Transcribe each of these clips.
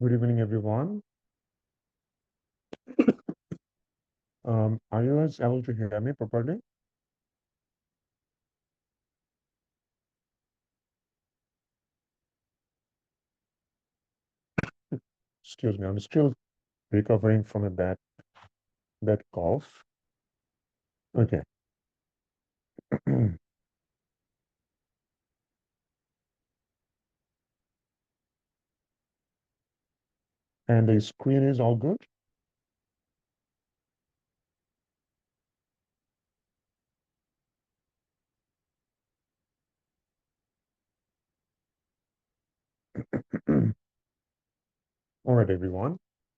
Good evening, everyone. Are you guys able to hear me properly? Excuse me, I'm still recovering from a bad cough. Okay. And the screen is all good? All right, everyone.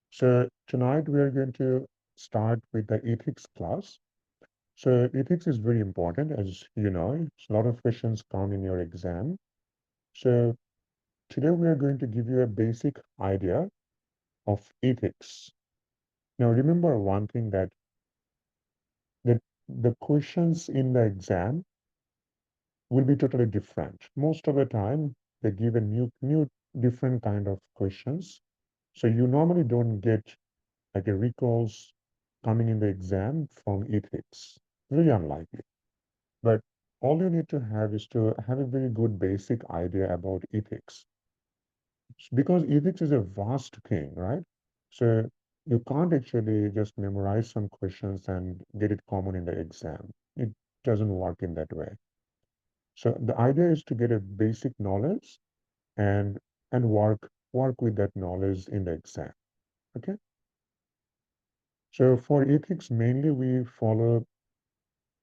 So tonight we are going to start with the ethics class. So ethics is very important, as you know. A lot of questions come in your exam. So today we are going to give you a basic idea of ethics. Now remember one thing that the questions in the exam will be totally different. Most of the time, they give a new, different kind of questions. So you normally don't get like a recalls coming in the exam from ethics. Very unlikely. But all you need to have is to have a very good basic idea about ethics. Because ethics is a vast thing, right? So you can't actually just memorize some questions and get it common in the exam. It doesn't work in that way. So the idea is to get a basic knowledge and and work with that knowledge in the exam. Okay. So for ethics, mainly we follow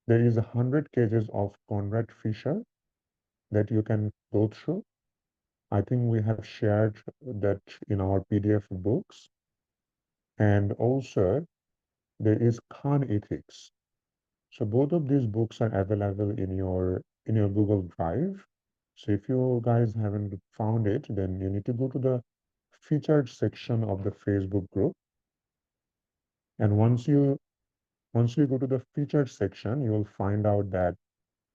there is 100 cases of Conrad Fisher that you can go through. I think we have shared that in our PDF books. And also there is Khan Ethics. So both of these books are available in your Google Drive. So if you guys haven't found it, then you need to go to the featured section of the Facebook group. And once you go to the featured section, you will find out that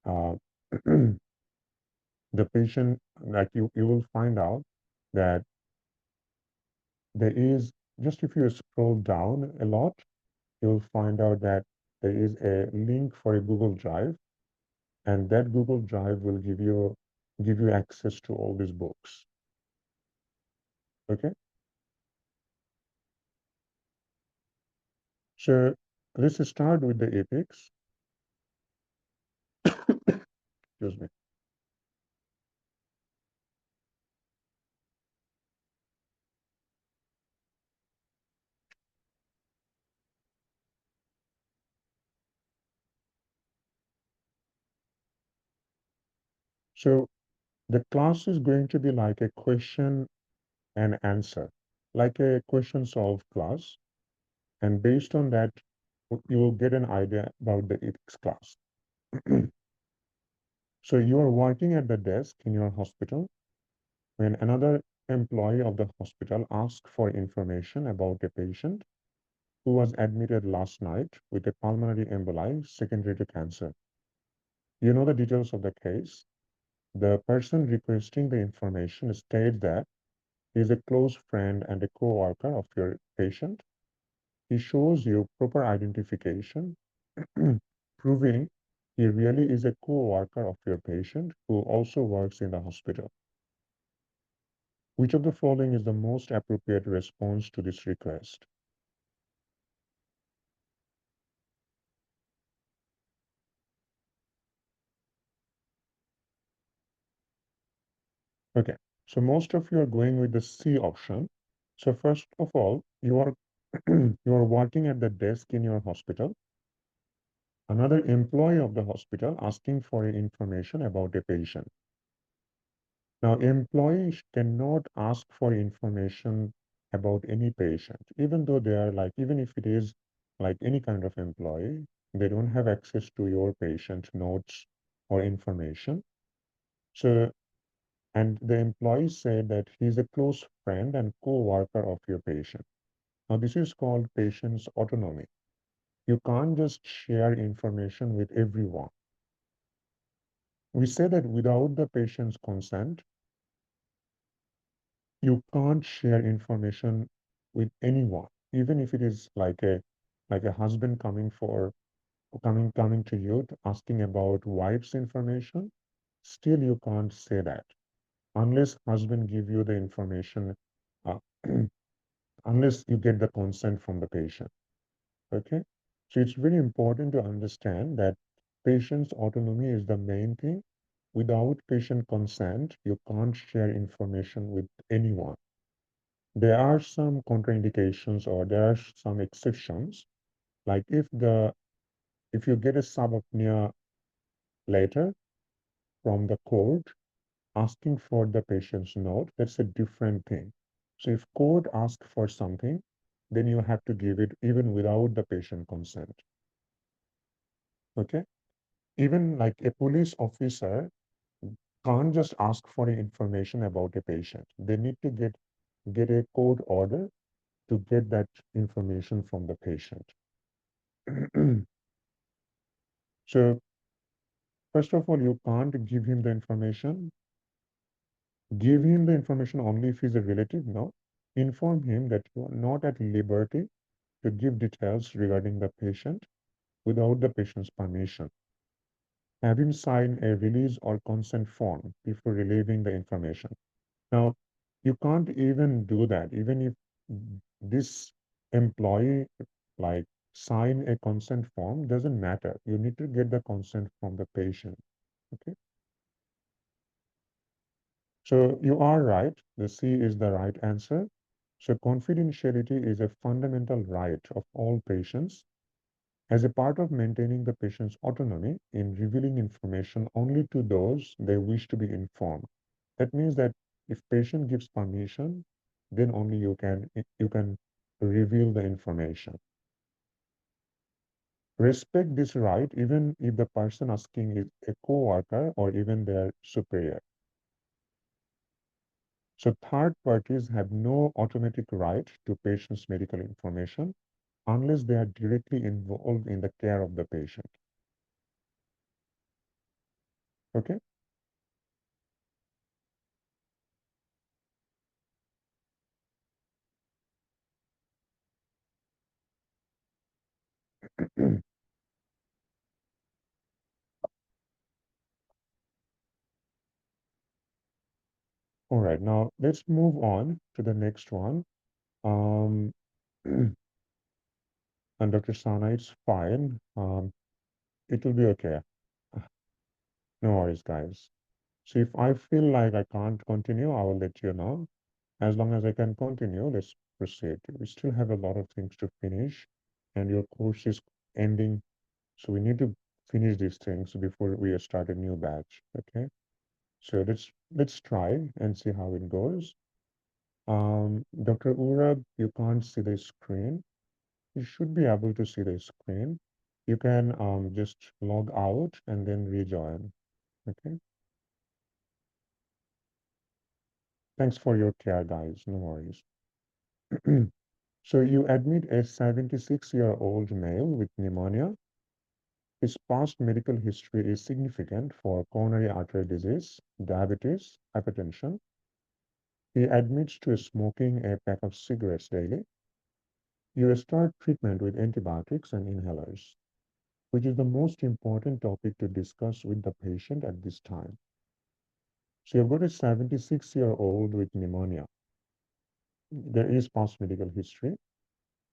uh, the patient, like you will find out that there is, just if you scroll down a lot, you will find out that there is a link for a Google Drive, and that Google Drive will give you access to all these books. Okay, so let's start with the ethics. Excuse me. So the class is going to be like a question and answer, like a question solve class. And based on that, you will get an idea about the ethics class. So you are working at the desk in your hospital when another employee of the hospital asks for information about a patient who was admitted last night with a pulmonary emboli secondary to cancer. You know the details of the case. The person requesting the information states that he is a close friend and a co-worker of your patient. He shows you proper identification, proving he really is a co-worker of your patient who also works in the hospital. Which of the following is the most appropriate response to this request? Okay, so most of you are going with the C option. So first of all, you are you are working at the desk in your hospital. Another employee of the hospital asking for information about a patient. Now, employees cannot ask for information about any patient, even though they are like, even if it is like any kind of employee, they don't have access to your patient notes or information. So, and the employee said that he's a close friend and co-worker of your patient. Now, this is called patient's autonomy. You can't just share information with everyone. We say that without the patient's consent, You can't share information with anyone, even if it is like a husband coming to you asking about wife's information. Still, you can't say that unless husband give you the information, uh, unless you get the consent from the patient. Okay, so it's very important to understand that patient's autonomy is the main thing. Without patient consent, you can't share information with anyone. There are some contraindications or there are some exceptions, like if you get a subopnia letter from the court asking for the patient's note, that's a different thing. So if court asks for something, then you have to give it even without the patient consent. Okay? Even like a police officer can't just ask for information about a patient. They need to get a court order to get that information from the patient. So first of all, you can't give him the information. Give him the information only if he's a relative. No. Inform him that you are not at liberty to give details regarding the patient without the patient's permission. Have him sign a release or consent form before relieving the information. Now, you can't even do that, even if this employee like sign a consent form, doesn't matter. You need to get the consent from the patient. Okay. So you are right. The C is the right answer. So confidentiality is a fundamental right of all patients as a part of maintaining the patient's autonomy in revealing information only to those they wish to be informed. That means that if patient gives permission, then only you can reveal the information. Respect this right even if the person asking is a co-worker or even their superior. So third parties have no automatic right to patient's medical information unless they are directly involved in the care of the patient. Okay? All right, now let's move on to the next one. Um, and Dr. Sana, it's fine. It will be okay. No worries, guys. So if I feel like I can't continue, I will let you know. As long as I can continue, let's proceed. We still have a lot of things to finish, and your course is ending, so we need to finish these things before we start a new batch. Okay? So let's try and see how it goes. Dr. Urab, you can't see the screen. You should be able to see the screen. You can just log out and then rejoin. Okay. Thanks for your care, guys. No worries. So you admit a 76-year-old male with pneumonia. His past medical history is significant for coronary artery disease, diabetes, hypertension. He admits to smoking a pack of cigarettes daily. You start treatment with antibiotics and inhalers, which is the most important topic to discuss with the patient at this time. So you've got a 76-year-old with pneumonia. There is past medical history.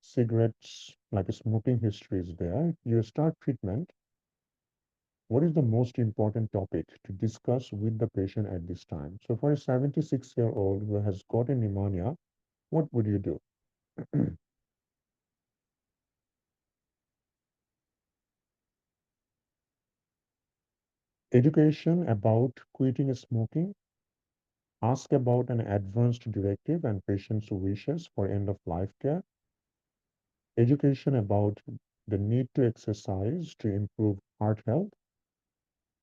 Cigarettes, like a smoking history is there. You start treatment. What is the most important topic to discuss with the patient at this time? So for a 76-year-old who has got a pneumonia, what would you do? Education about quitting smoking. Ask about an advanced directive and patient's wishes for end-of-life care. Education about the need to exercise to improve heart health.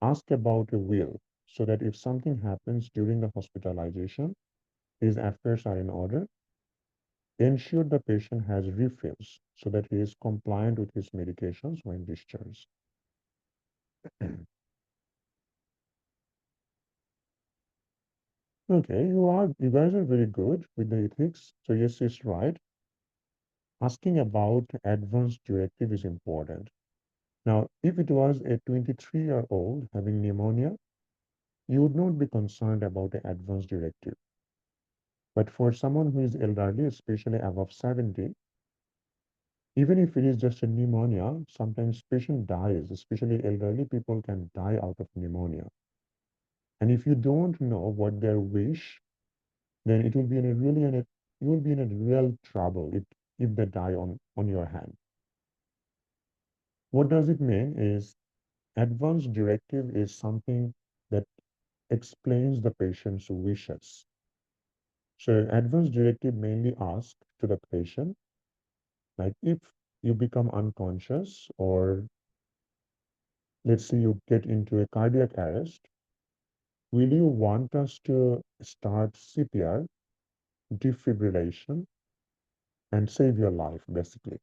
Ask about a will so that if something happens during the hospitalization, his affairs are in order. Ensure the patient has refills so that he is compliant with his medications when discharged. Okay, you guys are very good with the ethics. So yes, it's right. Asking about advanced directive is important. Now, if it was a 23-year-old having pneumonia, you would not be concerned about the advanced directive. But for someone who is elderly, especially above 70, even if it is just a pneumonia, sometimes patient dies, especially elderly people can die out of pneumonia. And if you don't know what their wish, then it will be in a really in a, you will be in a real trouble if they die on your hand. What does it mean is advanced directive is something that explains the patient's wishes. So advanced directive mainly asks to the patient, like if you become unconscious or let's say you get into a cardiac arrest, will you want us to start CPR, defibrillation, and save your life, basically?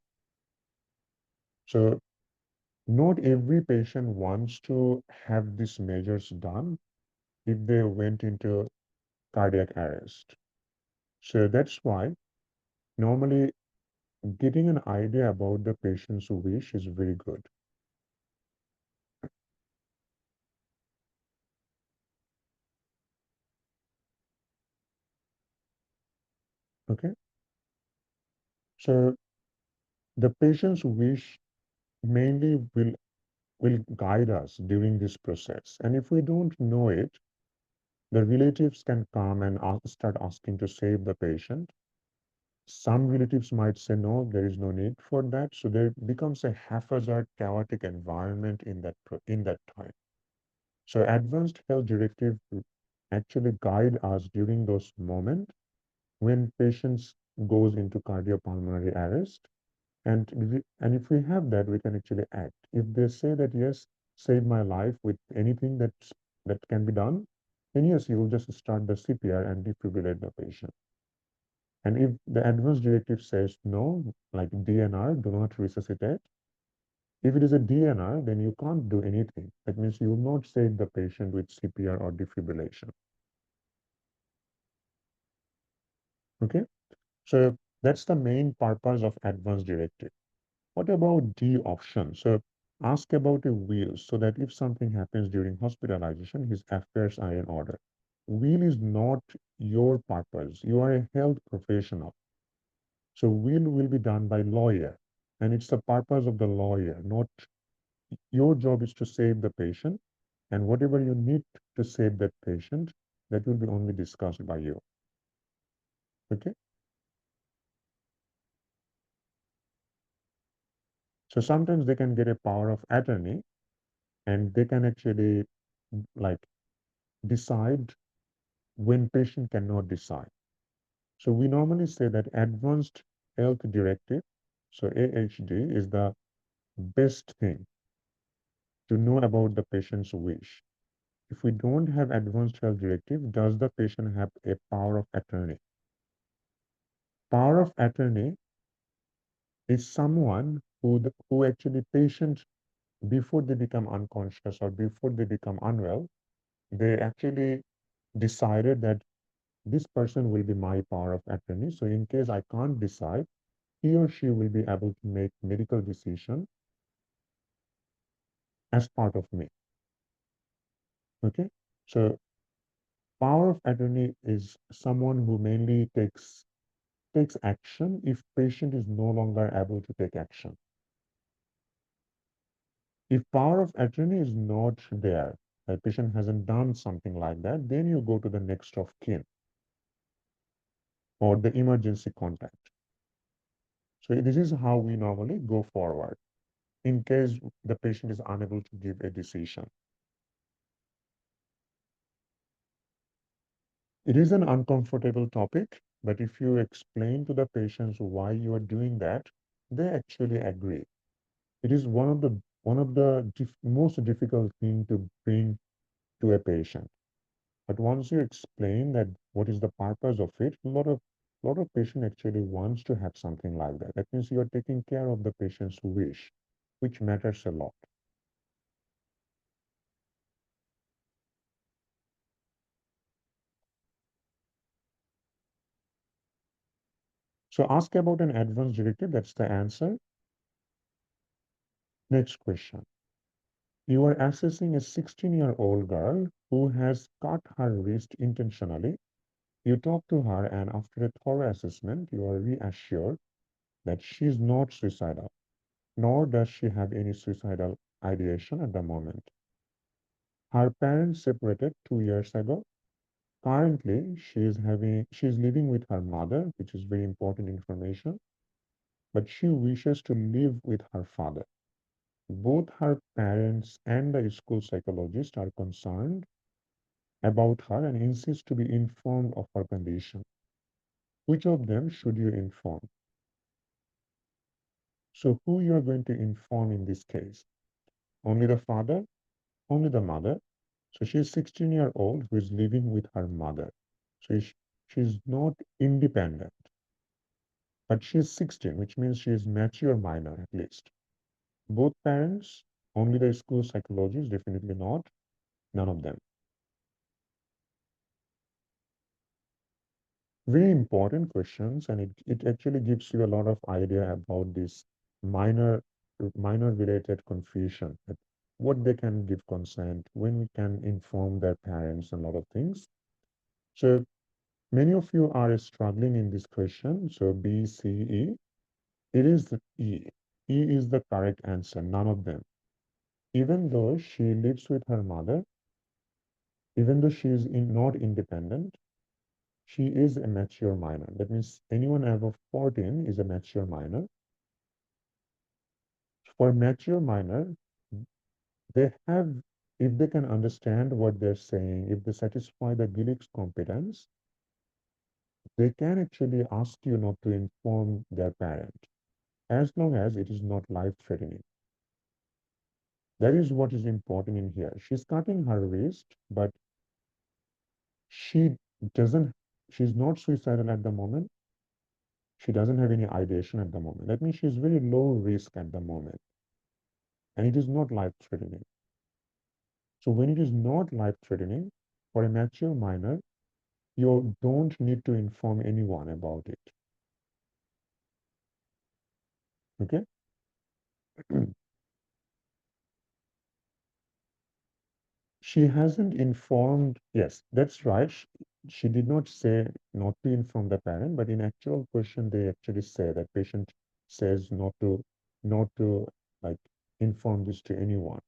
So not every patient wants to have these measures done if they went into cardiac arrest. So that's why normally getting an idea about the patient's wish is very good. Okay. So the patient's wish mainly will guide us during this process. And if we don't know it, the relatives can come and start asking to save the patient. Some relatives might say, no, there is no need for that. So there becomes a haphazard, chaotic environment in that time. So advanced health directive actually guide us during those moments when patients goes into cardiopulmonary arrest. And if we have that, we can actually act. If they say that, yes, save my life with anything that can be done, then yes, you will just start the CPR and defibrillate the patient. And if the advance directive says no, like DNR, do not resuscitate, if it is a DNR, then you can't do anything. That means you will not save the patient with CPR or defibrillation. Okay? So that's the main purpose of advance directive. What about D option? So ask about a will so that if something happens during hospitalization, his affairs are in order. Will is not your purpose. You are a health professional. So will be done by lawyer. And it's the purpose of the lawyer, not your job is to save the patient. And whatever you need to save that patient, that will be only discussed by you. Okay. So sometimes they can get a power of attorney and they can actually like decide when patient cannot decide. So we normally say that advanced health directive, so AHD, is the best thing to know about the patient's wish. If we don't have advanced health directive, does the patient have a power of attorney? Power of attorney is someone who actually patient before they become unconscious or before they become unwell, they actually decided that this person will be my power of attorney. So in case I can't decide, he or she will be able to make medical decision as part of me. Okay. So power of attorney is someone who mainly takes action if patient is no longer able to take action. If power of attorney is not there, the patient hasn't done something like that, then you go to the next of kin or the emergency contact. So this is how we normally go forward in case the patient is unable to give a decision. It is an uncomfortable topic, but if you explain to the patients why you are doing that, they actually agree. It is one of the most difficult thing to bring to a patient. But once you explain that what is the purpose of it, a lot of patient actually wants to have something like that. That means you are taking care of the patient's wish, which matters a lot. So ask about an advance directive, that's the answer. Next question. You are assessing a 16-year-old girl who has cut her wrist intentionally. You talk to her, and after a thorough assessment, you are reassured that she is not suicidal, nor does she have any suicidal ideation at the moment. Her parents separated 2 years ago. Currently, she is living with her mother, which is very important information, but she wishes to live with her father. Both her parents and the school psychologist are concerned about her and insist to be informed of her condition. Which of them should you inform? So who you are going to inform in this case? Only the father? Only the mother? So she is 16-year-old who is living with her mother. So she is not independent, but she is 16, which means she is mature minor at least. Both parents? Only the school psychologist? Definitely not. None of them. Very important questions, and it actually gives you a lot of idea about this minor minor related confusion, that what they can give consent, when we can inform their parents, and a lot of things. So many of you are struggling in this question. So B, C, E. It is the E. E is the correct answer, none of them. Even though she lives with her mother, even though she is not independent, she is a mature minor. That means anyone above 14 is a mature minor. For mature minor, they have, if they can understand what they're saying, if they satisfy the Gillick's competence, they can actually ask you not to inform their parent, as long as it is not life-threatening. That is what is important in here. She's cutting her wrist, but she doesn't, she's not suicidal at the moment. She doesn't have any ideation at the moment. That means she's very low risk at the moment, and it is not life-threatening. So when it is not life-threatening, for a mature minor, you don't need to inform anyone about it. Okay? She hasn't informed, yes, that's right. She did not say not to inform the parent, but in actual question, they actually say that patient says not to like inform this to anyone.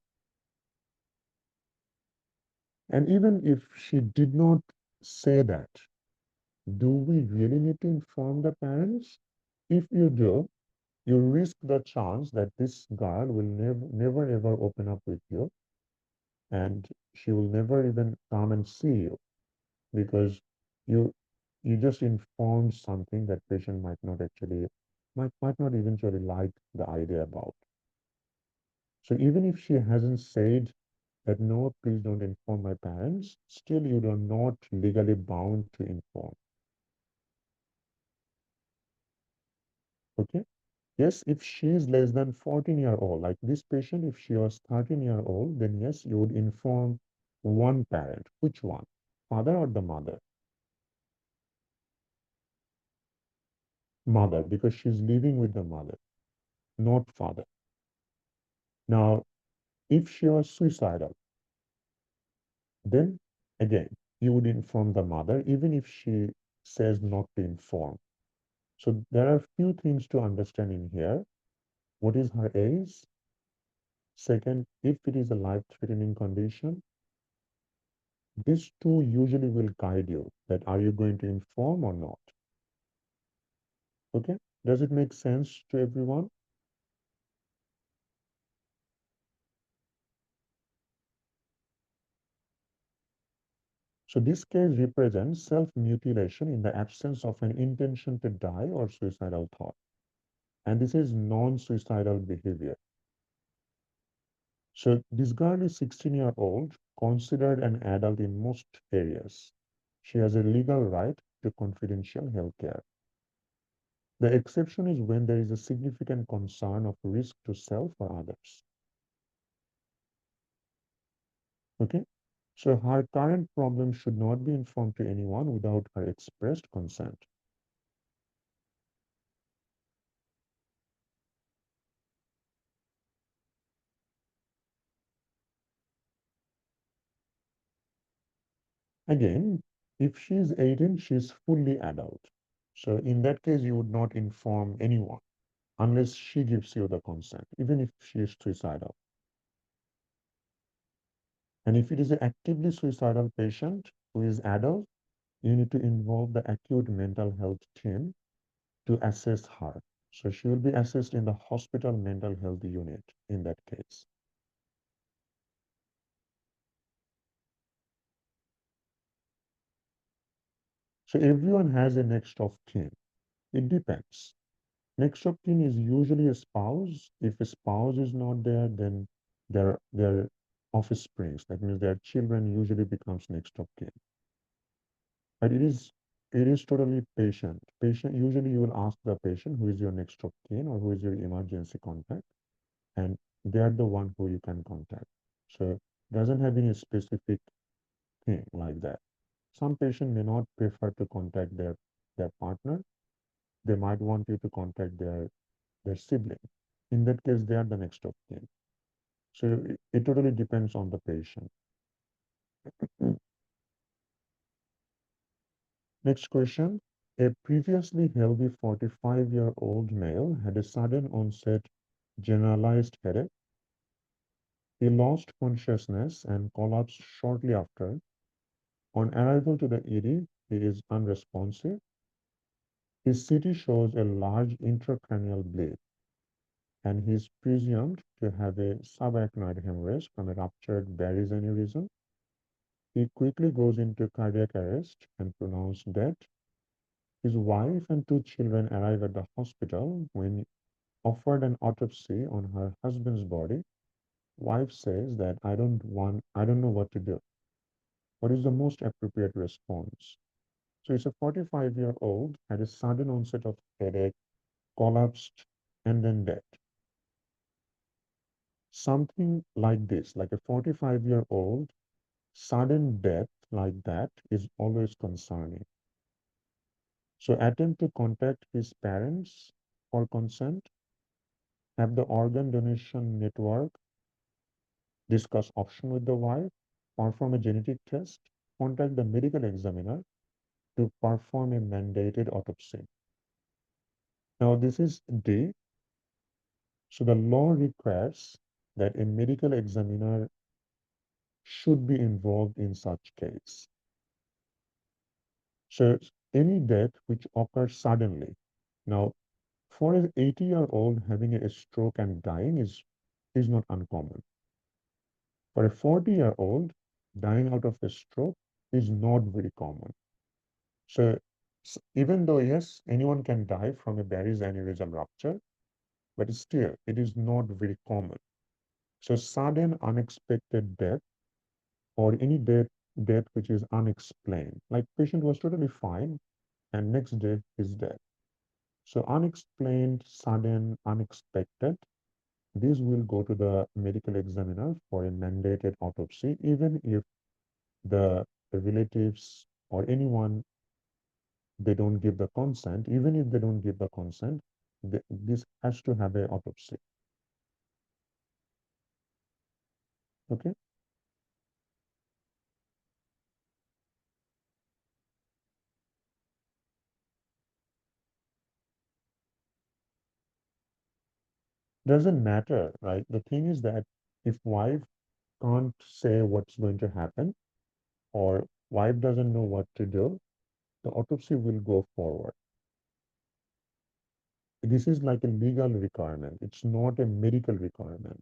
And even if she did not say that, do we really need to inform the parents? If you do, you risk the chance that this girl will never ever open up with you, and she will never even come and see you, because you you just informed something that patient might not actually might not eventually like the idea about. So even if she hasn't said that no, please don't inform my parents, still you are not legally bound to inform. Okay? Yes, if she is less than 14-year-old, like this patient, if she was 13-year-old, then yes, you would inform one parent. Which one? Father or the mother? Mother, because she's living with the mother, not father. Now, if she was suicidal, then again, you would inform the mother, even if she says not to inform. So there are few things to understand in here. What is her age? Second, if it is a life-threatening condition, these two usually will guide you that are you going to inform or not. Okay? Does it make sense to everyone? So this case represents self-mutilation in the absence of an intention to die or suicidal thought. And this is non-suicidal behavior. So this girl is 16-year-old, considered an adult in most areas. She has a legal right to confidential health care. The exception is when there is a significant concern of risk to self or others. Okay? So her current problem should not be informed to anyone without her expressed consent. Again, if she's 18, she's fully adult. So in that case, you would not inform anyone unless she gives you the consent, even if she is suicidal. And if it is an actively suicidal patient who is adult, you need to involve the acute mental health team to assess her. So she will be assessed in the hospital mental health unit in that case. So everyone has a next of kin. It depends. Next of kin is usually a spouse. If a spouse is not there, then their offsprings, that means their children usually becomes next of kin. But it is totally patient. Patient usually you will ask the patient who is your next of kin or who is your emergency contact, and they are the one who you can contact. So doesn't have any specific thing like that. Some patient may not prefer to contact their partner. They might want you to contact their sibling. In that case, they are the next of kin. So it totally depends on the patient. Next question. A previously healthy 45-year-old male had a sudden onset generalized headache. He lost consciousness and collapsed shortly after. On arrival to the ED, he is unresponsive. His CT shows a large intracranial bleed, and he is presumed to have a subarachnoid hemorrhage from a ruptured Barry's aneurysm. He quickly goes into cardiac arrest and pronounced dead. His wife and two children arrive at the hospital. When offered an autopsy on her husband's body, wife says that I don't know what to do. What is the most appropriate response? So it's a 45-year-old had a sudden onset of headache, collapsed, and then dead. Something like this, like a 45-year-old sudden death like that is always concerning. So attempt to contact his parents for consent, have the organ donation network discuss option with the wife, perform a genetic test, contact the medical examiner to perform a mandated autopsy. Now this is D. So the law requires that a medical examiner should be involved in such case. So any death which occurs suddenly. Now, for an 80-year-old having a stroke and dying is not uncommon. For a 40-year-old dying out of a stroke is not very common. So even though, yes, anyone can die from a Barry's aneurysm rupture, but still, it is not very common. So sudden unexpected death or any death which is unexplained, like patient was totally fine and next day is dead. So unexplained, sudden, unexpected, these will go to the medical examiner for a mandated autopsy, even if the relatives or anyone they don't give the consent. Even if they don't give the consent, this has to have a autopsy. Okay, doesn't matter, right? The thing is that if wife can't say what's going to happen or wife doesn't know what to do, the autopsy will go forward. This is like a legal requirement. It's not a medical requirement.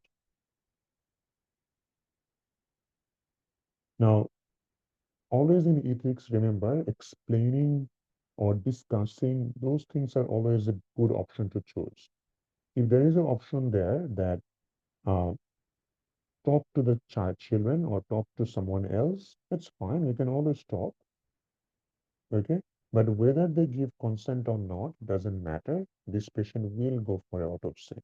Now, always in ethics, remember, explaining or discussing, those things are always a good option to choose. If there is an option there that uh, talk to the children or talk to someone else, that's fine. You can always talk, okay? But whether they give consent or not doesn't matter. This patient will go for autopsy.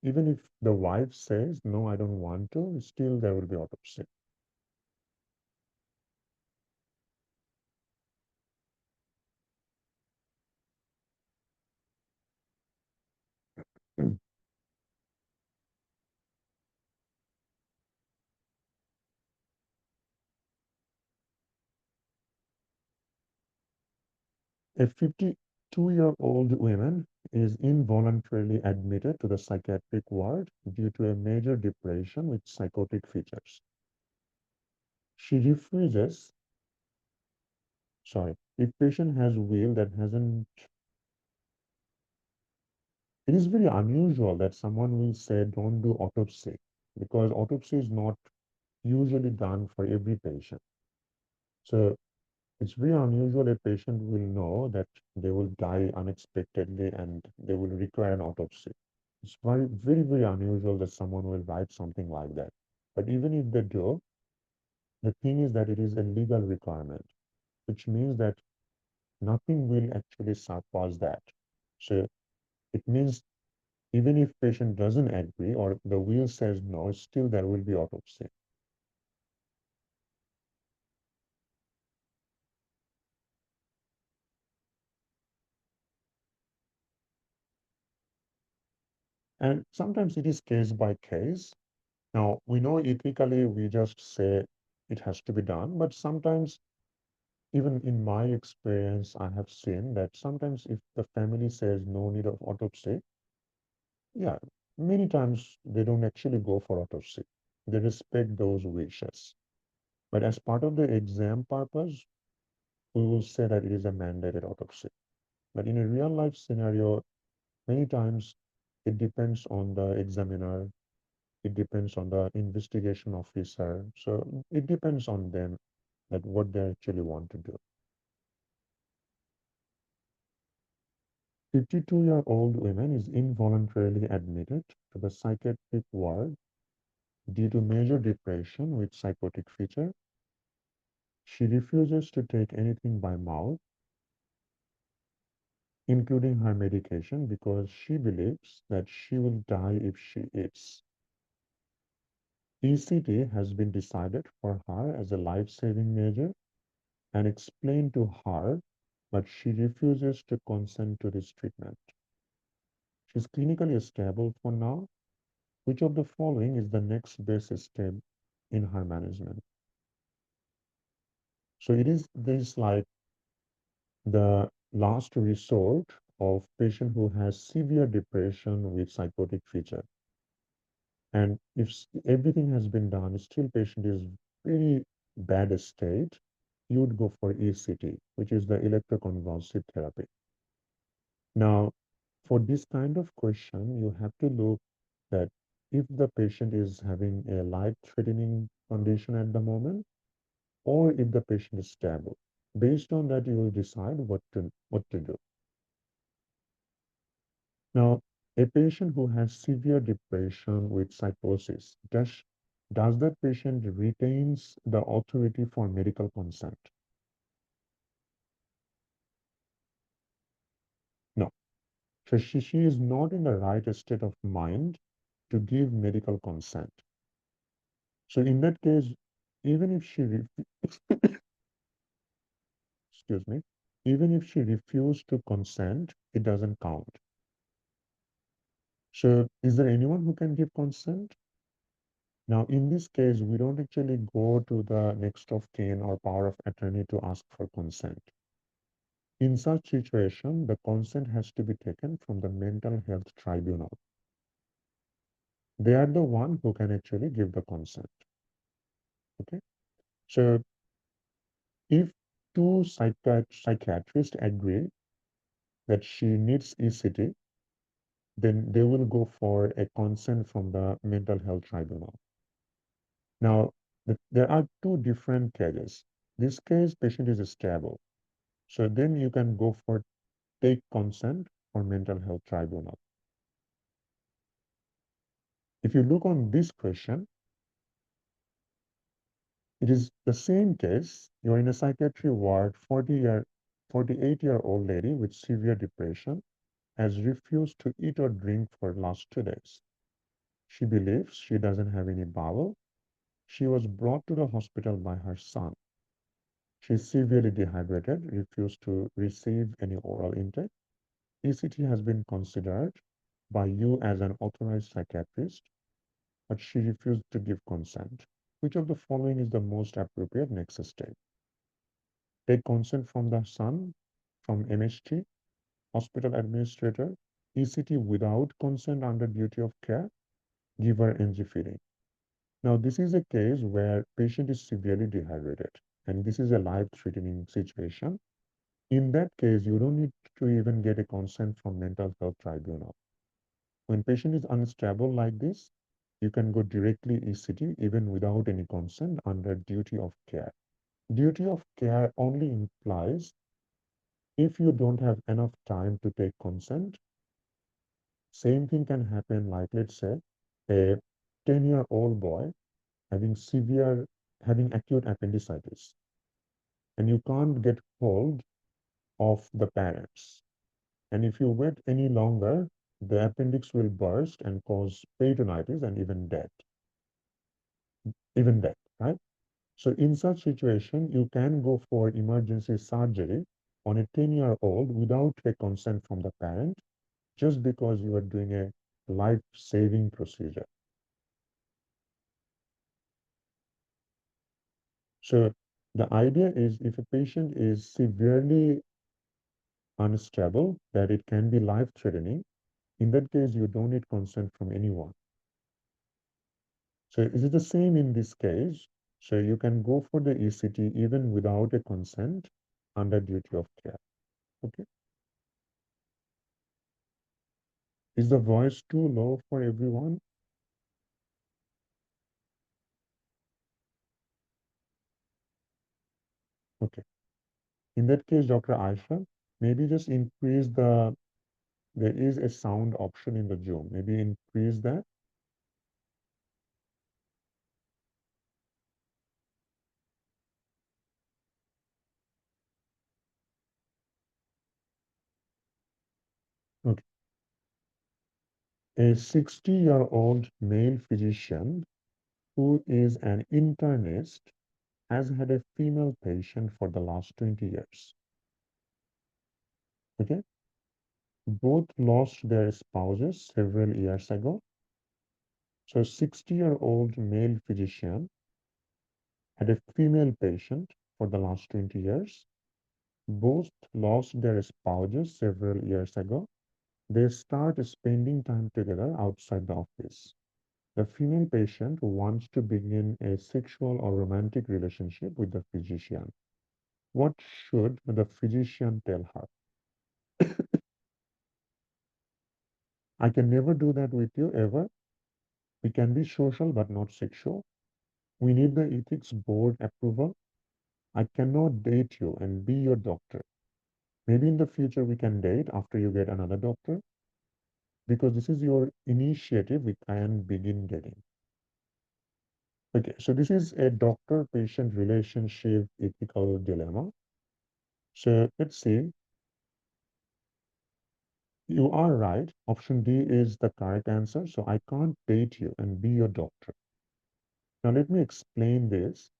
Even if the wife says, no, I don't want to, still there will be autopsy. A 52-year-old woman is involuntarily admitted to the psychiatric ward due to a major depression with psychotic features. She refuses, sorry, if patient has will that hasn't, it is very unusual that someone will say don't do autopsy because autopsy is not usually done for every patient. So it's very unusual a patient will know that they will die unexpectedly and they will require an autopsy. It's very unusual that someone will write something like that. But even if they do, the thing is that it is a legal requirement, which means that nothing will actually surpass that. So it means even if patient doesn't agree or the will says no, still there will be autopsy. And sometimes it is case by case. Now, we know ethically we just say it has to be done, but sometimes, even in my experience, I have seen that sometimes if the family says no need of autopsy, yeah, many times they don't actually go for autopsy. They respect those wishes. But as part of the exam purpose, we will say that it is a mandated autopsy. But in a real life scenario, many times it depends on the examiner, it depends on the investigation officer. So it depends on them that what they actually want to do. 52-year-old woman is involuntarily admitted to the psychiatric ward due to major depression with psychotic feature. She refuses to take anything by mouth, including her medication, because she believes that she will die if she eats. ECT has been decided for her as a life-saving measure and explained to her, but she refuses to consent to this treatment. She's clinically stable for now. Which of the following is the next best step in her management? So it is this like the last resort of patient who has severe depression with psychotic feature. And if everything has been done, still patient is very bad state, you would go for ECT, which is the electroconvulsive therapy. Now, for this kind of question, you have to look that if the patient is having a life-threatening condition at the moment, or if the patient is stable. Based on that, you will decide what to do. Now, a patient who has severe depression with psychosis, does that patient retains the authority for medical consent? No. So she is not in the right state of mind to give medical consent. So in that case, even if excuse me, even if she refused to consent, it doesn't count. So is there anyone who can give consent? Now, in this case, we don't actually go to the next of kin or power of attorney to ask for consent. In such situation, the consent has to be taken from the mental health tribunal. They are the one who can actually give the consent. Okay. So if two psychiatrists agree that she needs ECT, then they will go for a consent from the mental health tribunal. Now, there are two different cases. This case, patient is stable. So then you can go for take consent for mental health tribunal. If you look on this question, it is the same case. You're in a psychiatry ward, 48-year-old lady with severe depression has refused to eat or drink for last 2 days. She believes she doesn't have any bowel. She was brought to the hospital by her son. She is severely dehydrated, refused to receive any oral intake. ECT has been considered by you as an authorized psychiatrist, but she refused to give consent. Which of the following is the most appropriate next step? Take consent from the son from MHT, hospital administrator, ECT without consent under duty of care, give her NG feeding. Now, this is a case where patient is severely dehydrated, and this is a life-threatening situation. In that case, you don't need to even get a consent from mental health tribunal. When patient is unstable like this, you can go directly ECT even without any consent under duty of care. Duty of care only implies if you don't have enough time to take consent, same thing can happen like, let's say, a 10-year-old boy having having acute appendicitis, and you can't get hold of the parents. And if you wait any longer, the appendix will burst and cause peritonitis and even death, right? So in such situation, you can go for emergency surgery on a 10-year-old without a consent from the parent, just because you are doing a life-saving procedure. So the idea is if a patient is severely unstable, that it can be life-threatening, in that case, you don't need consent from anyone. So is it the same in this case? So you can go for the ECT even without a consent under duty of care. Okay. Is the voice too low for everyone? Okay. In that case, Dr. Aisha, maybe just increase there is a sound option in the Zoom. Maybe increase that. Okay. A 60-year-old male physician who is an internist has had a female patient for the last 20 years. Okay. Both lost their spouses several years ago. So 60-year-old male physician had a female patient for the last 20 years. Both lost their spouses several years ago. They start spending time together outside the office. The female patient wants to begin a sexual or romantic relationship with the physician. What should the physician tell her? I can never do that with you ever. We can be social but not sexual. We need the ethics board approval. I cannot date you and be your doctor. Maybe in the future we can date after you get another doctor because this is your initiative we can begin dating. Okay, so this is a doctor-patient relationship ethical dilemma. So let's see, you are right. Option D is the correct answer. So I can't date you and be your doctor. Now let me explain this.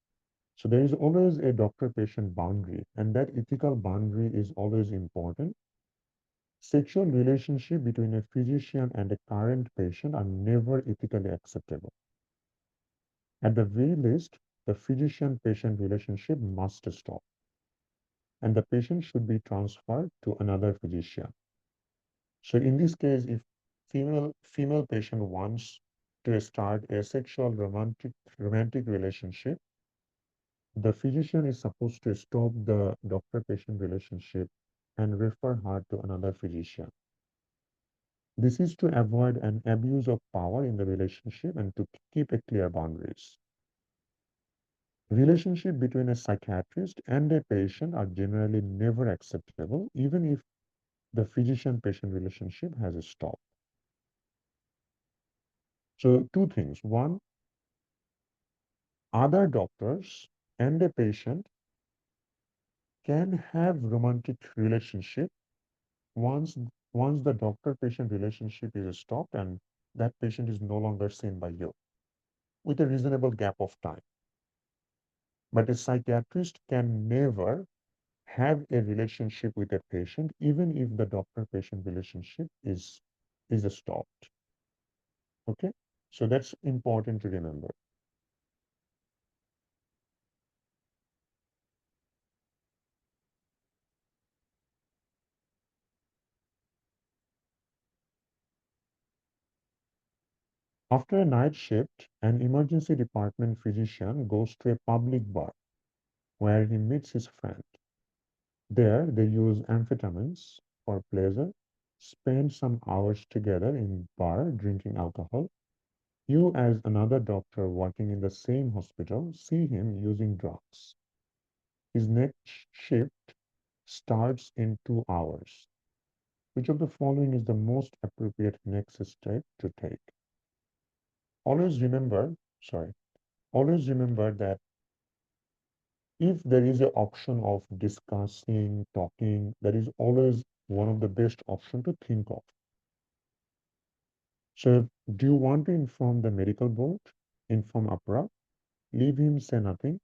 So there is always a doctor-patient boundary, and that ethical boundary is always important. Sexual relationship between a physician and a current patient are never ethically acceptable. At the very least, the physician-patient relationship must stop, and the patient should be transferred to another physician. So in this case, if female patient wants to start a sexual romantic relationship, the physician is supposed to stop the doctor-patient relationship and refer her to another physician. This is to avoid an abuse of power in the relationship and to keep a clear boundaries. Relationship between a psychiatrist and a patient are generally never acceptable, even if the physician-patient relationship has stopped. So two things. One, other doctors and a patient can have romantic relationship once once the doctor-patient relationship is stopped and that patient is no longer seen by you with a reasonable gap of time. But a psychiatrist can never have a relationship with a patient, even if the doctor-patient relationship is stopped. Okay, so that's important to remember. After a night shift, an emergency department physician goes to a public bar where he meets his friend. There, they use amphetamines for pleasure, spend some hours together in bar drinking alcohol. You, as another doctor working in the same hospital, see him using drugs. His next shift starts in 2 hours. Which of the following is the most appropriate next step to take? Always remember, sorry, always remember that if there is an option of discussing, talking, that is always one of the best option to think of. So, do you want to inform the medical board, inform APRA, leave him say nothing,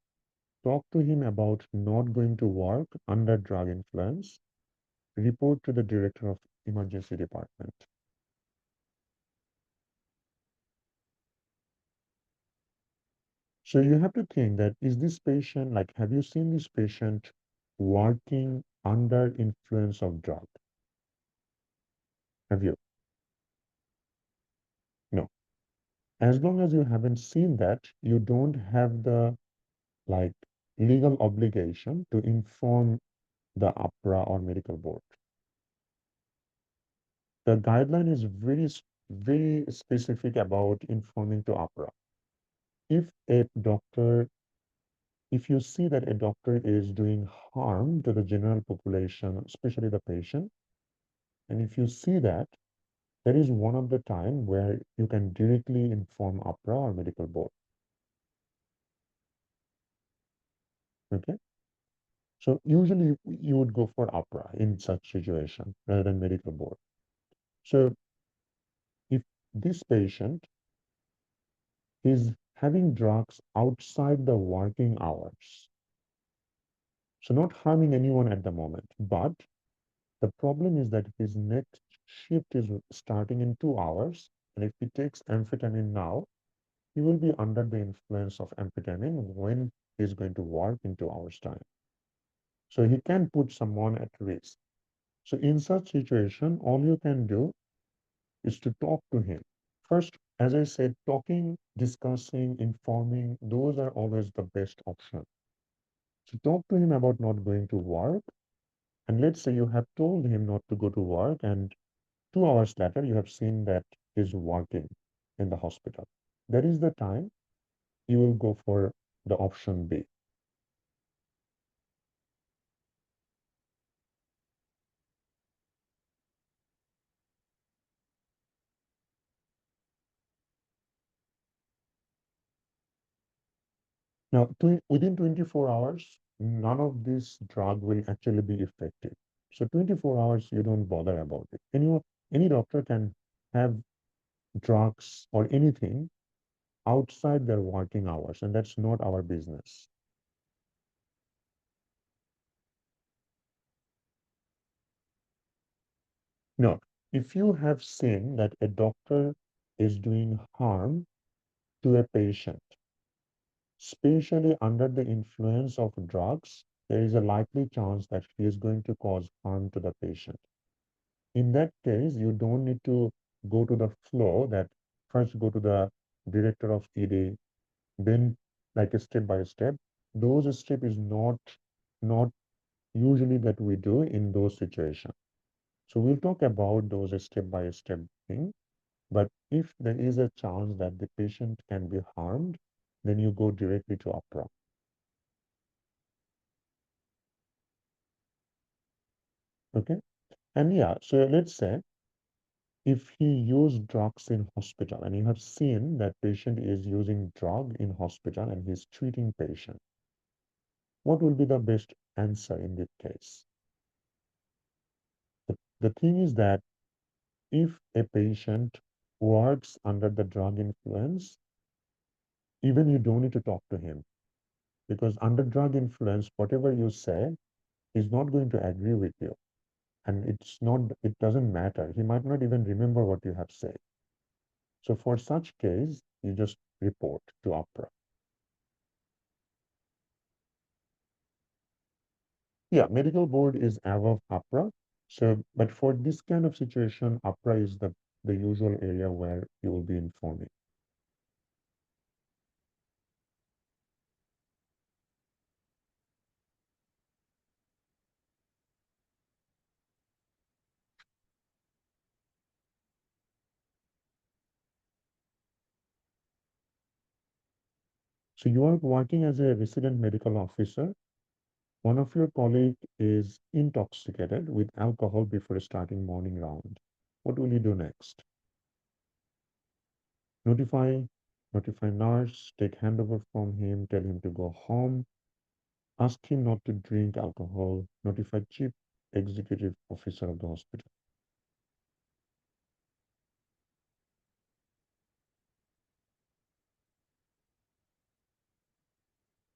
talk to him about not going to work under drug influence, report to the director of emergency department? So you have to think that is this patient, like, have you seen this patient working under influence of drug? Have you? No. As long as you haven't seen that, you don't have the like legal obligation to inform the APRA or medical board. The guideline is very specific about informing to APRA. If a doctor, if you see that a doctor is doing harm to the general population, especially the patient, and if you see that, that is one of the time where you can directly inform APRA or medical board. Okay. So usually you would go for APRA in such situation rather than medical board. So if this patient is having drugs outside the working hours, so not harming anyone at the moment, but the problem is that his next shift is starting in 2 hours, and if he takes amphetamine now, he will be under the influence of amphetamine when he's going to work in 2 hours' time. So he can put someone at risk. So in such situation, all you can do is to talk to him. First, as I said, talking, discussing, informing, those are always the best option. So talk to him about not going to work. And let's say you have told him not to go to work, and 2 hours later, you have seen that he's working in the hospital. That is the time you will go for the option B. Now, within 24 hours, none of this drug will actually be effective. So 24 hours, you don't bother about it. Any doctor can have drugs or anything outside their working hours, and that's not our business. No, if you have seen that a doctor is doing harm to a patient, especially under the influence of drugs, there is a likely chance that he is going to cause harm to the patient. In that case, you don't need to go to the flow that first go to the director of ED, then like a step by step. Those step is not usually that we do in those situations. So we'll talk about those step by step thing. But if there is a chance that the patient can be harmed, then you go directly to APRA. Okay. And yeah, so let's say if he used drugs in hospital and you have seen that patient is using drug in hospital and he's treating patient, what will be the best answer in this case? The thing is that if a patient works under the drug influence, even you don't need to talk to him because under drug influence, whatever you say is not going to agree with you. And it doesn't matter. He might not even remember what you have said. So for such case, you just report to APRA. Yeah, medical board is above APRA. So, but for this kind of situation, APRA is the usual area where you will be informing. So you are working as a resident medical officer. One of your colleague is intoxicated with alcohol before starting morning round. What will you do next? Notify, notify nurse, take handover from him, tell him to go home, ask him not to drink alcohol, notify chief executive officer of the hospital.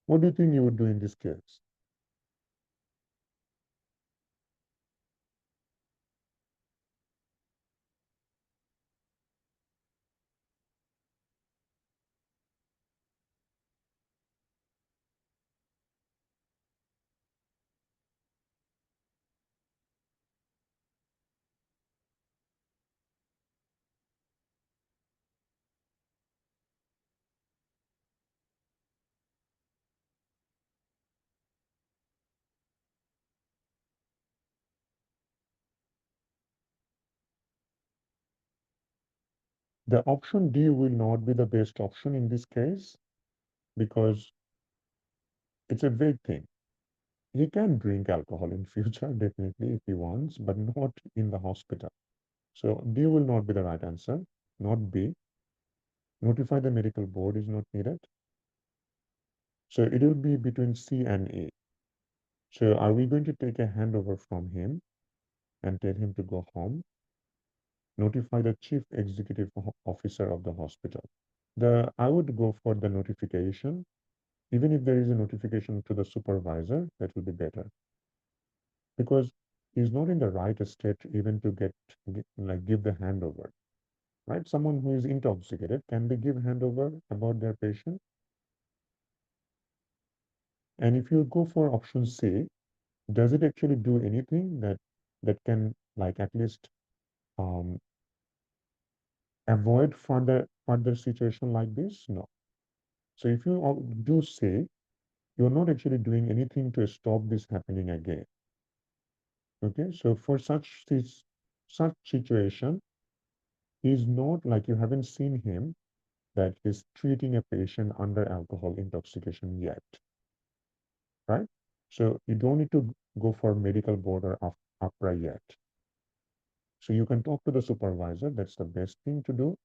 What do you think you would do in this case? The option D will not be the best option in this case because it's a vague thing. He can drink alcohol in future, definitely, if he wants, but not in the hospital. So D will not be the right answer, not B. Notify the medical board is not needed. So it will be between C and A. So are we going to take a handover from him and tell him to go home? Notify the chief executive officer of the hospital. I would go for the notification. Even if there is a notification to the supervisor, that will be better because he's not in the right state even to like give the handover. Right? Someone who is intoxicated, can they give handover about their patient? And if you go for option C, does it actually do anything that can like at least um, avoid further situation like this? No. So if you do say you're not actually doing anything to stop this happening again. Okay, so for such situation, he's not like you haven't seen him that he's treating a patient under alcohol intoxication yet, right? So you don't need to go for medical board or APRA yet. So you can talk to the supervisor. That's the best thing to do.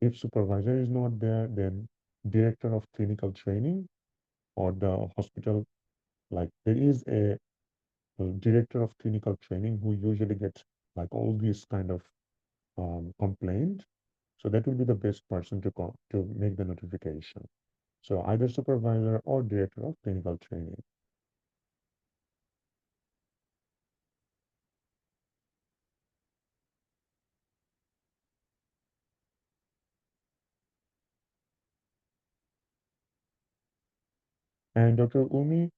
If supervisor is not there, then director of clinical training or the hospital, like there is a director of clinical training who usually gets like all these kind of complaint. So that will be the best person to call to make the notification. So either supervisor or director of clinical training. And Dr. Umi,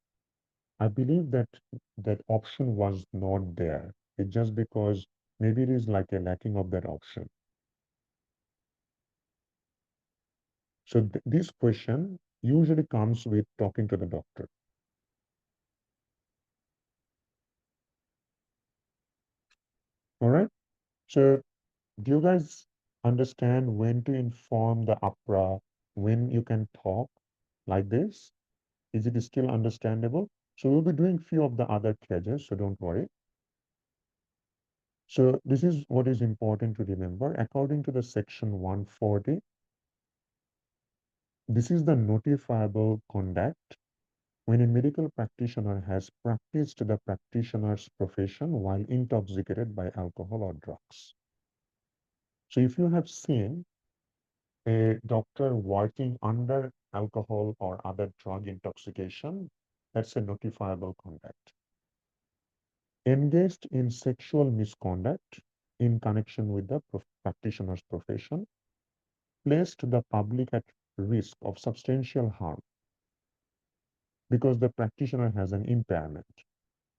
I believe that that option was not there. It's just because maybe it is like a lacking of that option. So this question usually comes with talking to the doctor. All right. So do you guys understand when to inform the APRA, when you can talk like this? Is it still understandable? So we'll be doing few of the other cases, so don't worry. So this is what is important to remember. According to the section 140, this is the notifiable conduct when a medical practitioner has practiced the practitioner's profession while intoxicated by alcohol or drugs. So if you have seen a doctor working under alcohol or other drug intoxication, that's a notifiable conduct. Engaged in sexual misconduct in connection with the practitioner's profession, placed the public at risk of substantial harm because the practitioner has an impairment.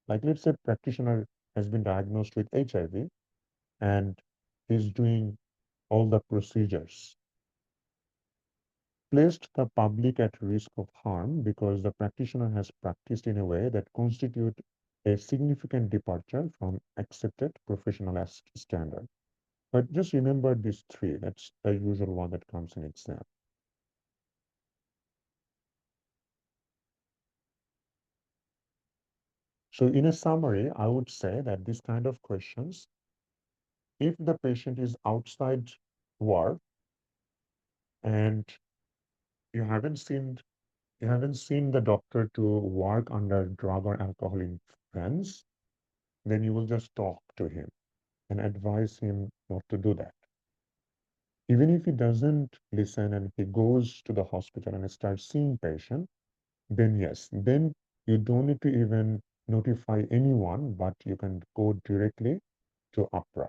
Like let's say practitioner has been diagnosed with HIV and is doing all the procedures, placed the public at risk of harm because the practitioner has practiced in a way that constitute a significant departure from accepted professional standard. But just remember these three. That's the usual one that comes in exam. So in a summary, I would say that this kind of questions, if the patient is outside work and you haven't seen you haven't seen the doctor to work under drug or alcohol influence, then you will just talk to him and advise him not to do that. Even if he doesn't listen and he goes to the hospital and starts seeing patient, then yes, then you don't need to even notify anyone, but you can go directly to APRA.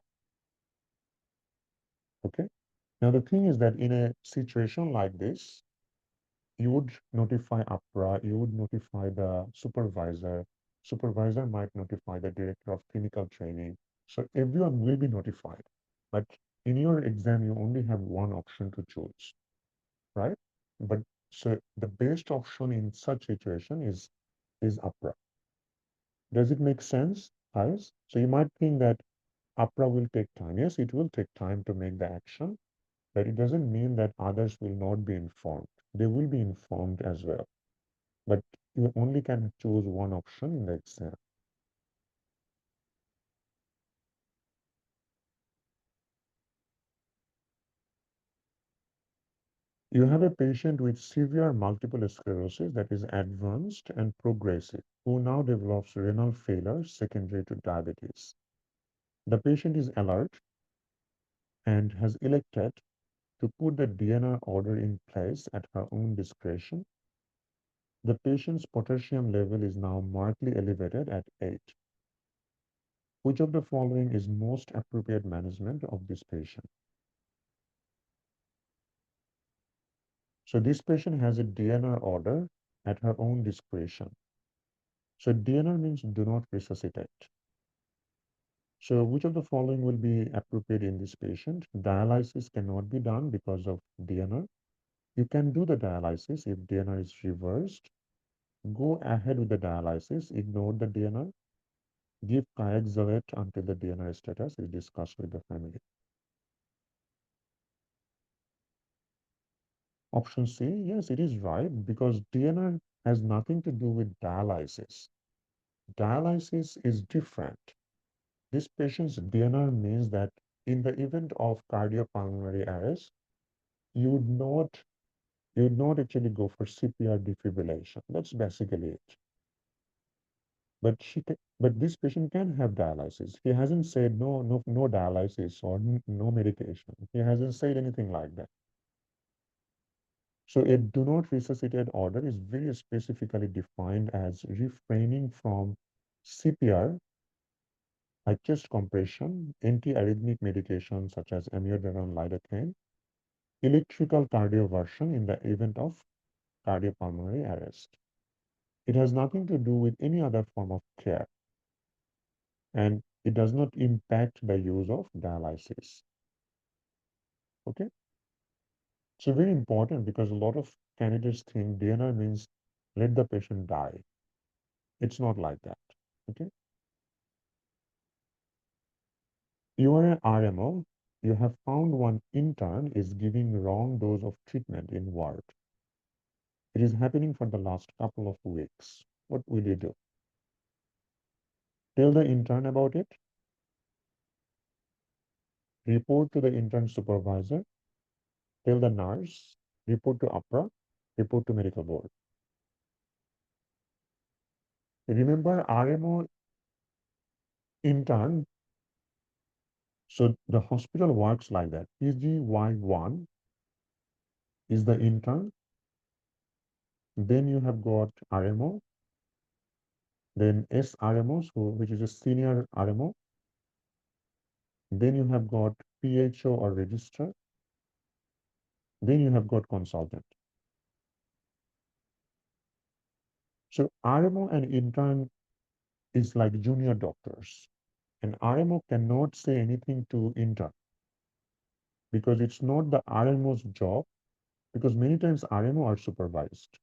Okay. Now the thing is that in a situation like this, you would notify APRA, you would notify the supervisor. Supervisor might notify the director of clinical training. So everyone will be notified. But in your exam, you only have one option to choose, right? But so the best option in such situation is APRA. Does it make sense, guys? So you might think that APRA will take time. Yes, it will take time to make the action, but it doesn't mean that others will not be informed. They will be informed as well. But you only can choose one option in the exam. You have a patient with severe multiple sclerosis that is advanced and progressive, who now develops renal failure secondary to diabetes. The patient is alert and has elected to put the DNR order in place at her own discretion. The patient's potassium level is now markedly elevated at 8. Which of the following is most appropriate management of this patient? So this patient has a DNR order at her own discretion. So DNR means do not resuscitate. So which of the following will be appropriate in this patient? Dialysis cannot be done because of DNR. You can do the dialysis if DNR is reversed. Go ahead with the dialysis, ignore the DNR, give Kyaxalate until the DNR status is discussed with the family. Option C, yes, it is right because DNR has nothing to do with dialysis. Dialysis is different. This patient's DNR means that in the event of cardiopulmonary arrest, you would not you would not actually go for CPR defibrillation. That's basically it. But this patient can have dialysis. He hasn't said no dialysis or no medication. He hasn't said anything like that. So a do not resuscitate order is very specifically defined as refraining from CPR, like chest compression, antiarrhythmic medication such as amiodarone lidocaine, electrical cardioversion in the event of cardiopulmonary arrest. It has nothing to do with any other form of care, and it does not impact the use of dialysis. Okay, so very important because a lot of candidates think DNR means let the patient die. It's not like that. Okay, you are an RMO. You have found one intern is giving wrong dose of treatment in ward. It is happening for the last couple of weeks. What will you do? Tell the intern about it, report to the intern supervisor, tell the nurse, report to APRA, report to medical board. Remember RMO intern, so the hospital works like that. PGY1 is the intern, then you have got RMO, then SRMO, which is a senior RMO, then you have got PHO or registrar, then you have got consultant. So RMO and intern is like junior doctors. And RMO cannot say anything to intern because it's not the RMO's job, because many times RMO are supervised.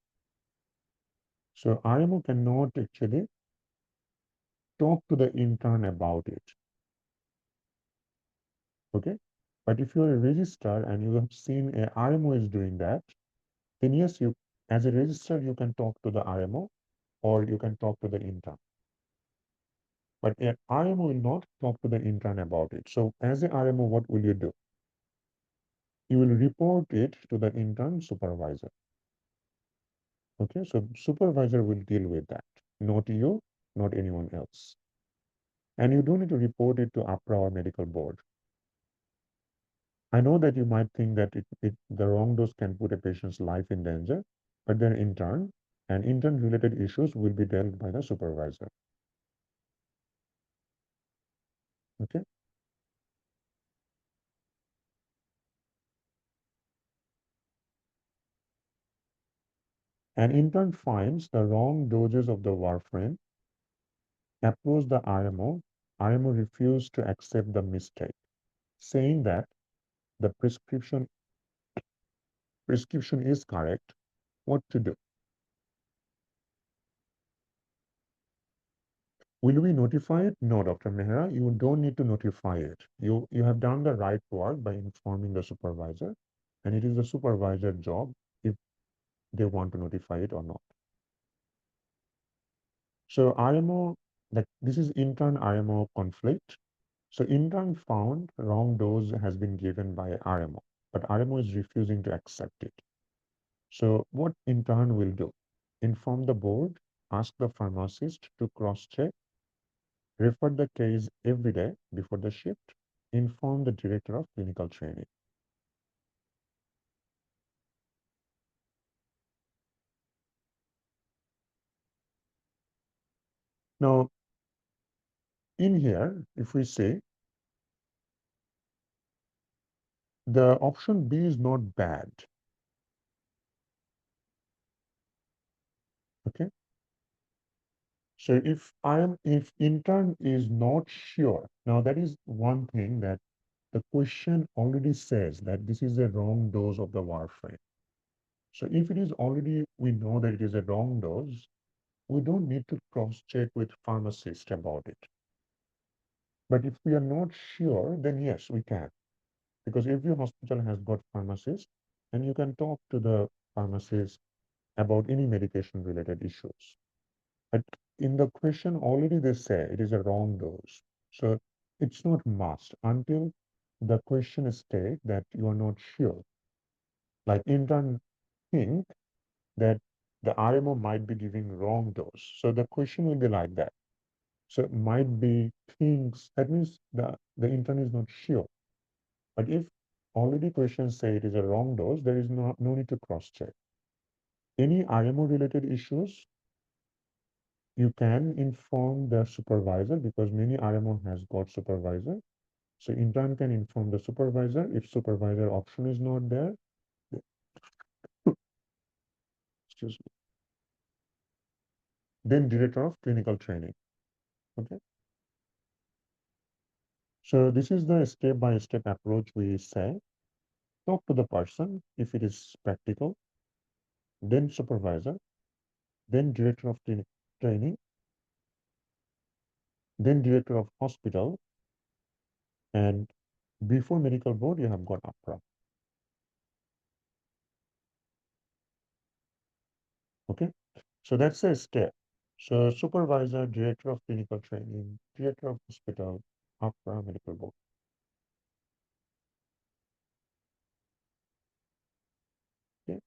So RMO cannot actually talk to the intern about it. Okay. But if you're a registrar and you have seen a RMO is doing that, then yes, you as a registrar, you can talk to the RMO or you can talk to the intern. But an RMO will not talk to the intern about it. So as a RMO, what will you do? You will report it to the intern supervisor. Okay, so supervisor will deal with that, not you, not anyone else. And you don't need to report it to APRA or medical board. I know that you might think that the wrong dose can put a patient's life in danger, but then intern and intern related issues will be dealt by the supervisor. Okay. An intern finds the wrong doses of the warfarin, approaches the RMO. RMO refused to accept the mistake, saying that the prescription is correct. What to do? Will we notify it? No, Dr. Mehra, you don't need to notify it. You have done the right work by informing the supervisor, and it is the supervisor job if they want to notify it or not. So RMO, like this is intern RMO conflict. So intern found wrong dose has been given by RMO, but RMO is refusing to accept it. So what intern will do? Inform the board, ask the pharmacist to cross-check, refer the case every day before the shift, inform the director of clinical training. Now, in here, if we say the option B is not bad, okay? So if intern is not sure, now that is one thing that the question already says that this is a wrong dose of the warfarin. So if it is already, we know that it is a wrong dose, we don't need to cross-check with pharmacist about it. But if we are not sure, then yes, we can. Because every hospital has got pharmacists, and you can talk to the pharmacist about any medication related issues. But in the question already they say it is a wrong dose. So it's not must until the question state that you are not sure. Like intern think that the RMO might be giving wrong dose. So the question will be like that. So it might be things that means the intern is not sure. But if already questions say it is a wrong dose, there is no need to cross check. Any RMO related issues, you can inform the supervisor because many RMO has got supervisor. So intern can inform the supervisor. If supervisor option is not there, excuse me, then director of clinical training. Okay. So this is the step-by-step approach we say. Talk to the person if it is practical, then supervisor, then director of clinic training, then director of hospital, and before medical board, you have got APRA. Okay, so that's a step. So supervisor, director of clinical training, director of hospital, APRA, medical board. Okay.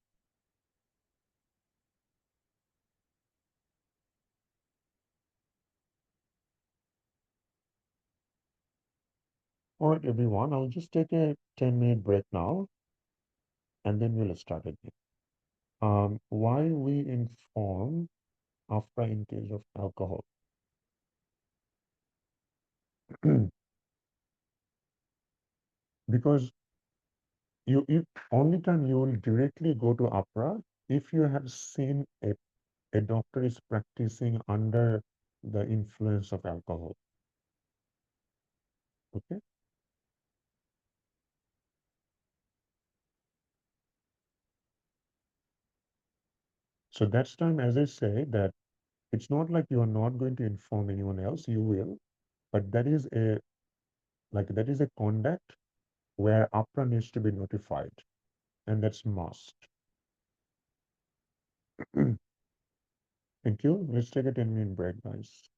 All right, everyone, I'll just take a 10-minute break now, and then we'll start again. Why we inform after in case of alcohol? Because if only time you will directly go to APRA if you have seen a doctor is practicing under the influence of alcohol. Okay. So that's time, as I say, that it's not like you are not going to inform anyone else, you will, but that is a conduct where APRA needs to be notified, and that's must. Thank you. Let's take a 10-minute break, guys.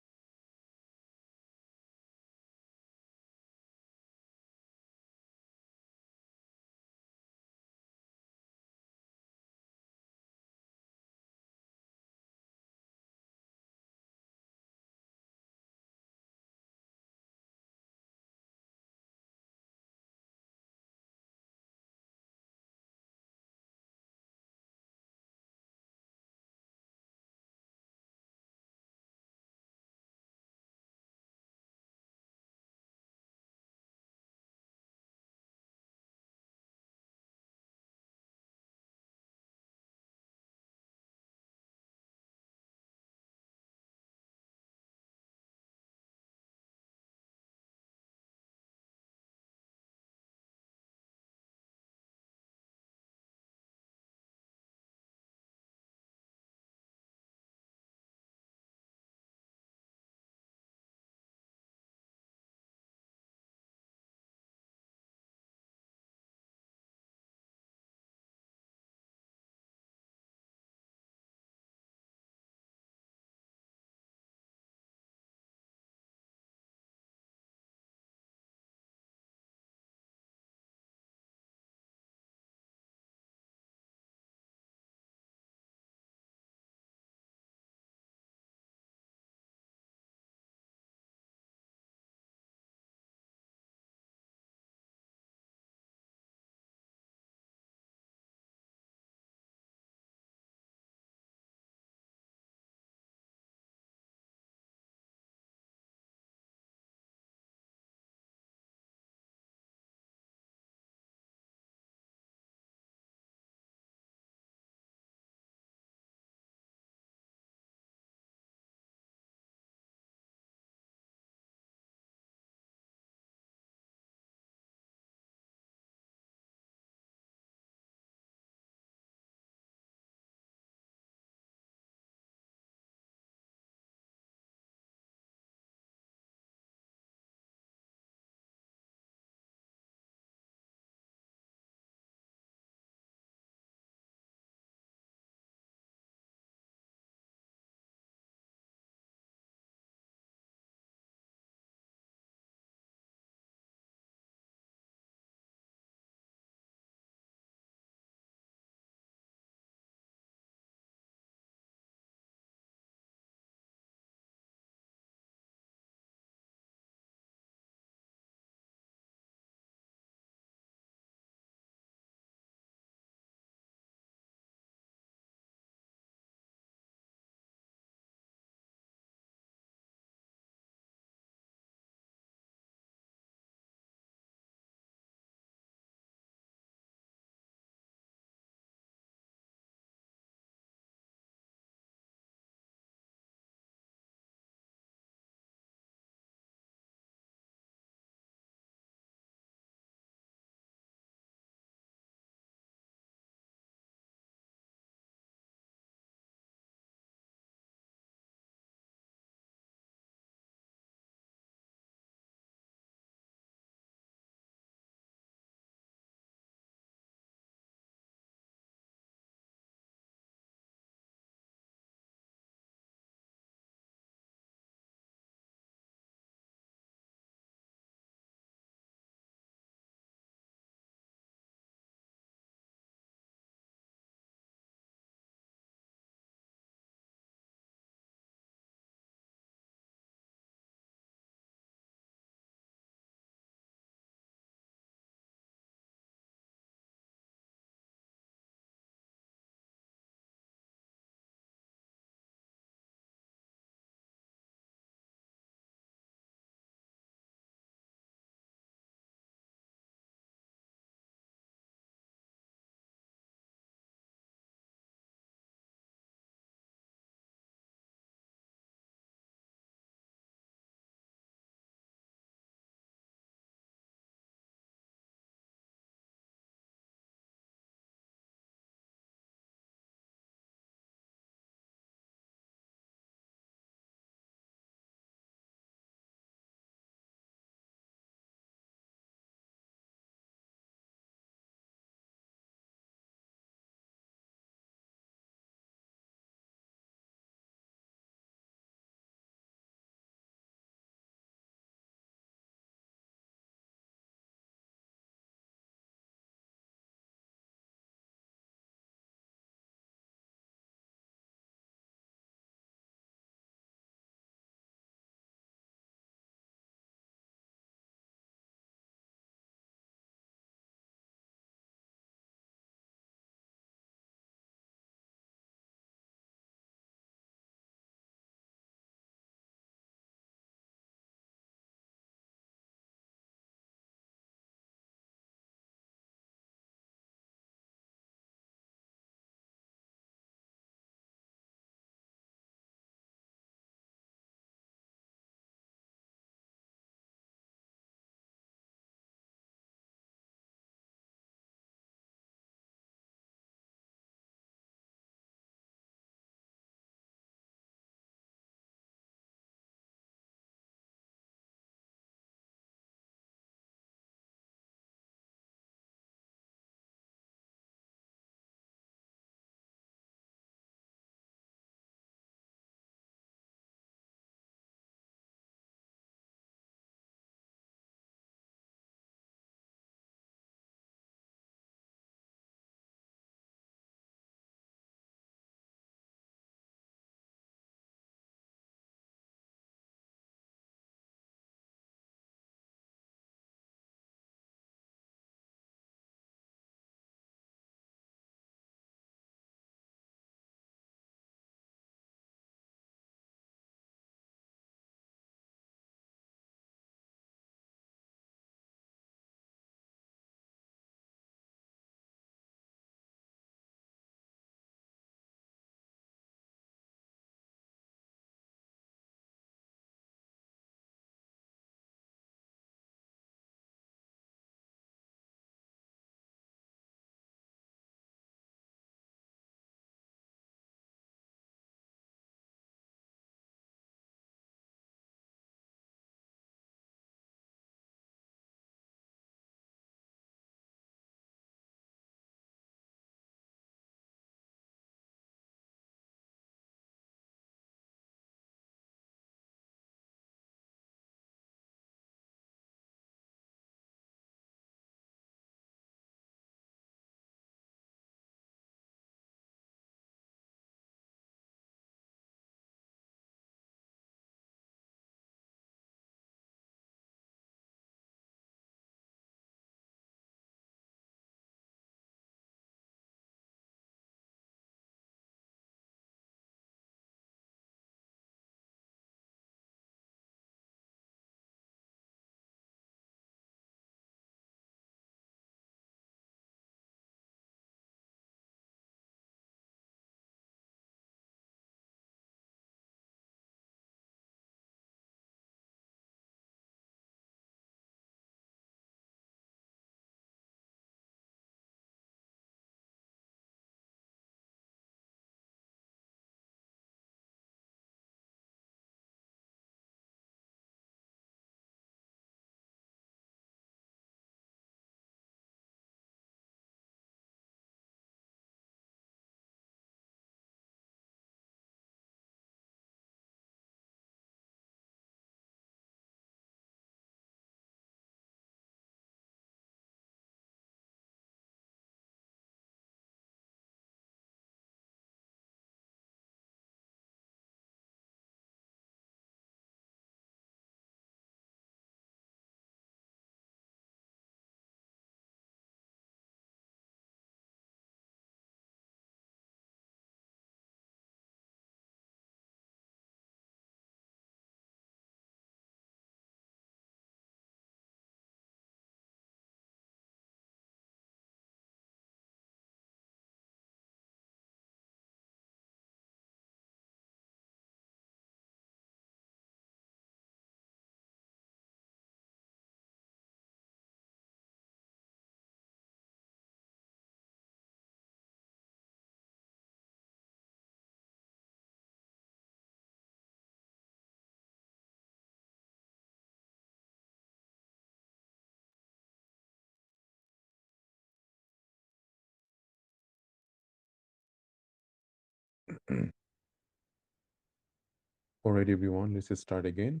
All right, everyone, let's just start again.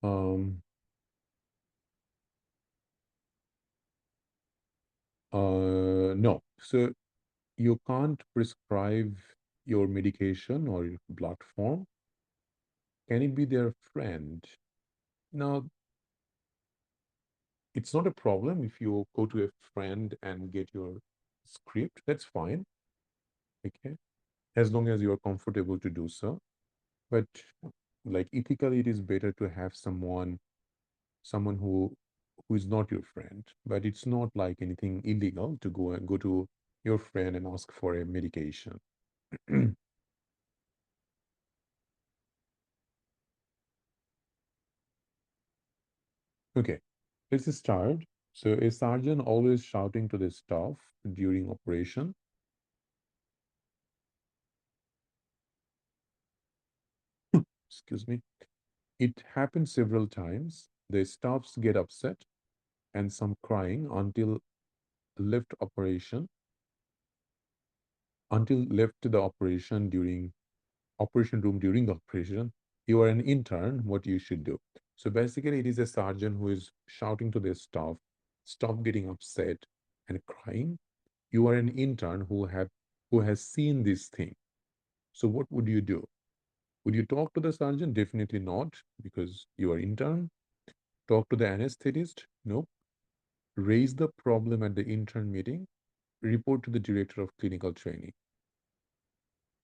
Um, no, so you can't prescribe your medication or your blood form. Can it be their friend? Now, it's not a problem if you go to a friend and get your script. That's fine, okay, as long as you are comfortable to do so. But like ethically, it is better to have someone who is not your friend. But it's not like anything illegal to go to your friend and ask for a medication. Okay, let's start. So a sergeant always shouting to the staff during operation. Excuse me. It happens several times. The staffs get upset and some crying left operation until left the operation room during the operation. You are an intern, what you should do. So basically, it is a sergeant who is shouting to their staff, stop getting upset and crying. You are an intern who has seen this thing. So what would you do? Would you talk to the sergeant? Definitely not, because you are intern. Talk to the anesthetist? No. Raise the problem at the intern meeting. Report to the director of clinical training.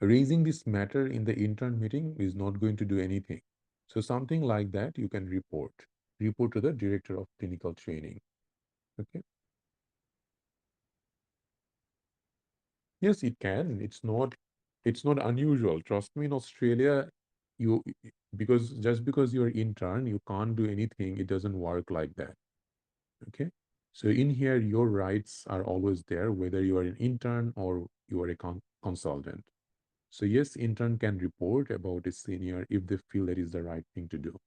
Raising this matter in the intern meeting is not going to do anything. So something like that you can report to the director of clinical training. Okay. Yes, it can. It's not unusual. Trust me, in Australia, you because just because you're intern, you can't do anything. It doesn't work like that. Okay. So in here, your rights are always there, whether you are an intern or you are a consultant. So yes, intern can report about a senior if they feel that is the right thing to do.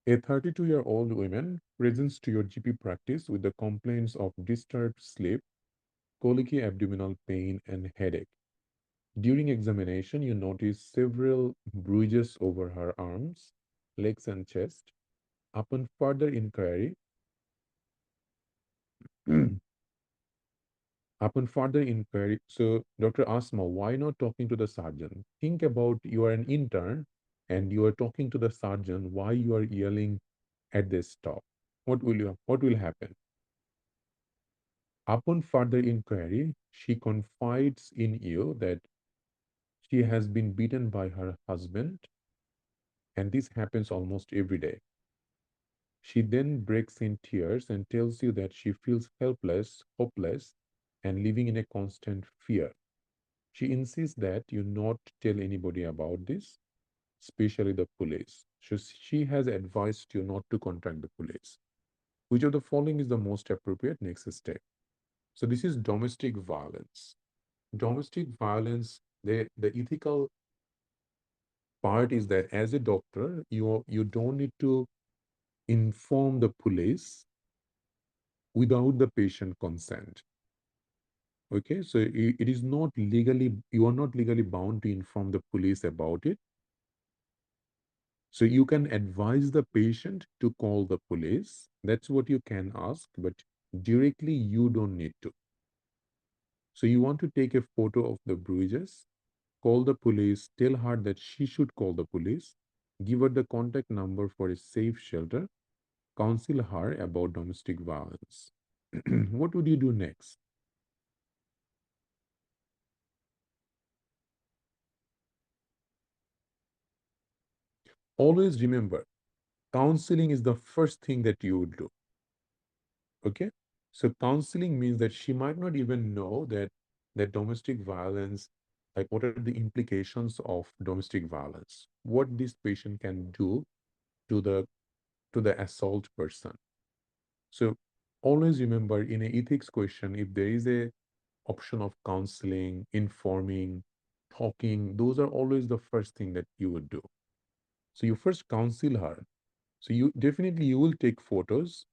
A 32-year-old woman presents to your GP practice with the complaints of disturbed sleep, colicky abdominal pain, and headache. During examination, you notice several bruises over her arms, legs, and chest. Upon further inquiry, so Dr. Asma, why not talking to the surgeon? Think about you are an intern and you are talking to the surgeon. Why you are yelling at this stop? What will happen? Upon further inquiry, she confides in you that she has been beaten by her husband, and this happens almost every day. She then breaks in tears and tells you that she feels helpless, hopeless, and living in a constant fear. She insists that you not tell anybody about this, especially the police. So she has advised you not to contact the police. Which of the following is the most appropriate next step? So this is domestic violence. Domestic violence, the ethical part is that as a doctor, you don't need to inform the police without the patient consent. Okay, so it is not legally, you are not legally bound to inform the police about it. So you can advise the patient to call the police. That's what you can ask, but directly you don't need to. So you want to take a photo of the bruises, call the police, tell her that she should call the police, give her the contact number for a safe shelter, counsel her about domestic violence. What would you do next? Always remember, counseling is the first thing that you would do. Okay? So counseling means that she might not even know that domestic violence, like what are the implications of domestic violence, what this patient can do to the assault person. So always remember in a ethics question, if there is a option of counseling, informing, talking, those are always the first thing that you would do. So you first counsel her. So you will take photos,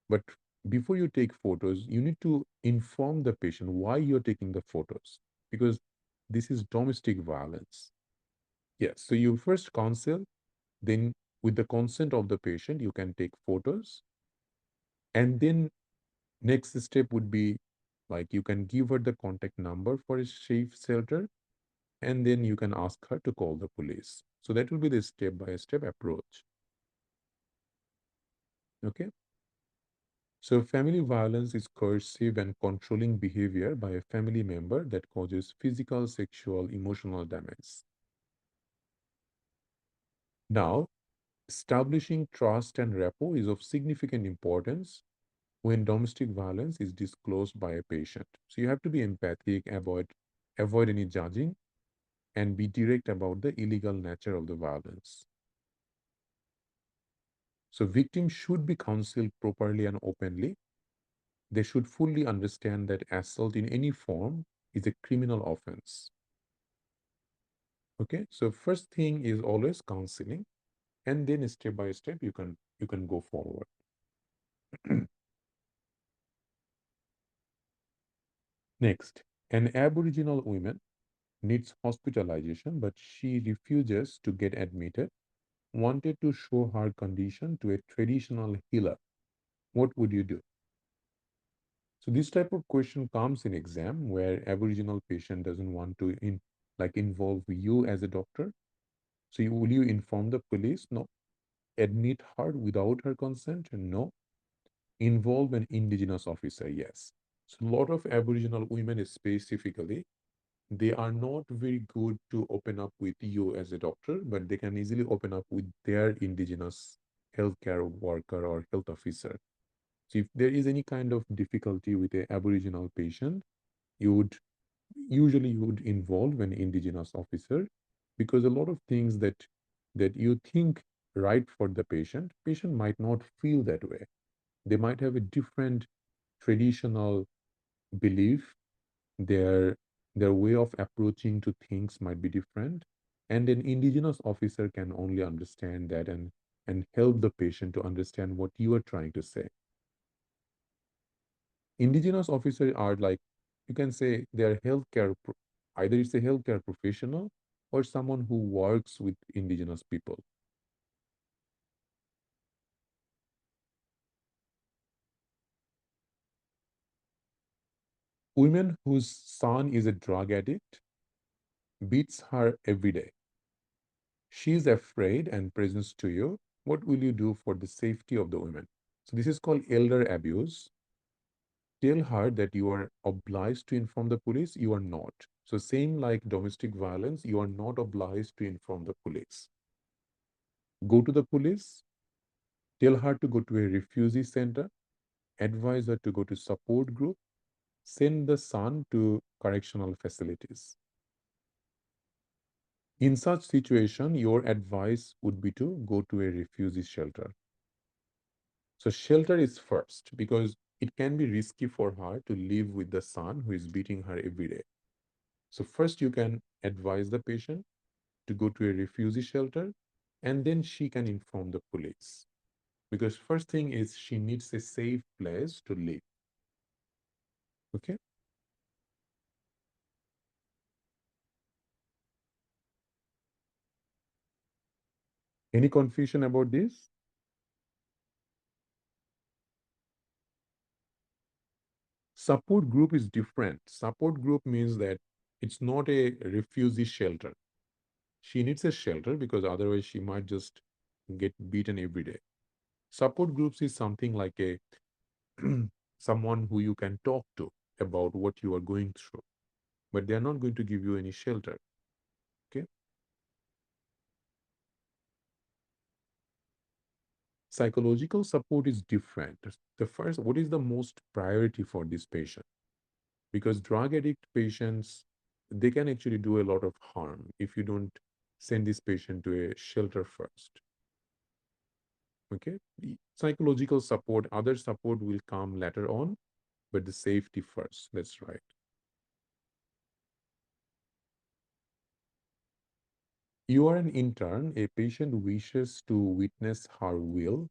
but before you take photos, you need to inform the patient why you're taking the photos, because this is domestic violence. Yes. So you first counsel, then with the consent of the patient, you can take photos. And then next step would be like you can give her the contact number for a safe shelter, and then you can ask her to call the police. So that will be the step by step approach. Okay. So family violence is coercive and controlling behavior by a family member that causes physical, sexual, emotional damage. Now, establishing trust and rapport is of significant importance when domestic violence is disclosed by a patient. So you have to be empathic, avoid any judging, and be direct about the illegal nature of the violence. So victims should be counseled properly and openly. They should fully understand that assault in any form is a criminal offense. Okay, so first thing is always counseling, and then step by step you can go forward. Next, an Aboriginal woman needs hospitalization, but she refuses to get admitted, wanted to show her condition to a traditional healer. What would you do? So this type of question comes in exam where Aboriginal patient doesn't want to involve you as a doctor. So will you inform the police? No. Admit her without her consent? No. Involve an indigenous officer? Yes. So a lot of Aboriginal women specifically, they are not very good to open up with you as a doctor, but they can easily open up with their indigenous healthcare worker or health officer. So if there is any kind of difficulty with a Aboriginal patient, you would you would involve an indigenous officer, because a lot of things that you think right for the patient might not feel that way. They might have a different traditional belief. Their their way of approaching to things might be different, and an indigenous officer can only understand that and help the patient to understand what you are trying to say. Indigenous officers are like, you can say they are either it's a healthcare professional or someone who works with indigenous people. Women whose son is a drug addict beats her every day. She is afraid and presents to you. What will you do for the safety of the women? So this is called elder abuse. Tell her that you are obliged to inform the police. You are not. So same like domestic violence, you are not obliged to inform the police. Go to the police, tell her to go to a refugee center, advise her to go to support group, send the son to correctional facilities. In such situation, your advice would be to go to a refugee shelter. So shelter is first because it can be risky for her to live with the son who is beating her every day. So first you can advise the patient to go to a refugee shelter, and then she can inform the police. Because first thing is she needs a safe place to live. Okay. Any confusion about this? Support group is different. Support group means that it's not a refugee shelter. She needs a shelter because otherwise she might just get beaten every day. Support groups is something like a someone who you can talk to about what you are going through, but they are not going to give you any shelter. Okay. Psychological support is different. The first, what is the most priority for this patient? Because drug addict patients, they can actually do a lot of harm if you don't send this patient to a shelter first. Okay. The psychological support, other support will come later on, but the safety first. That's right. You are an intern, a patient wishes to witness her will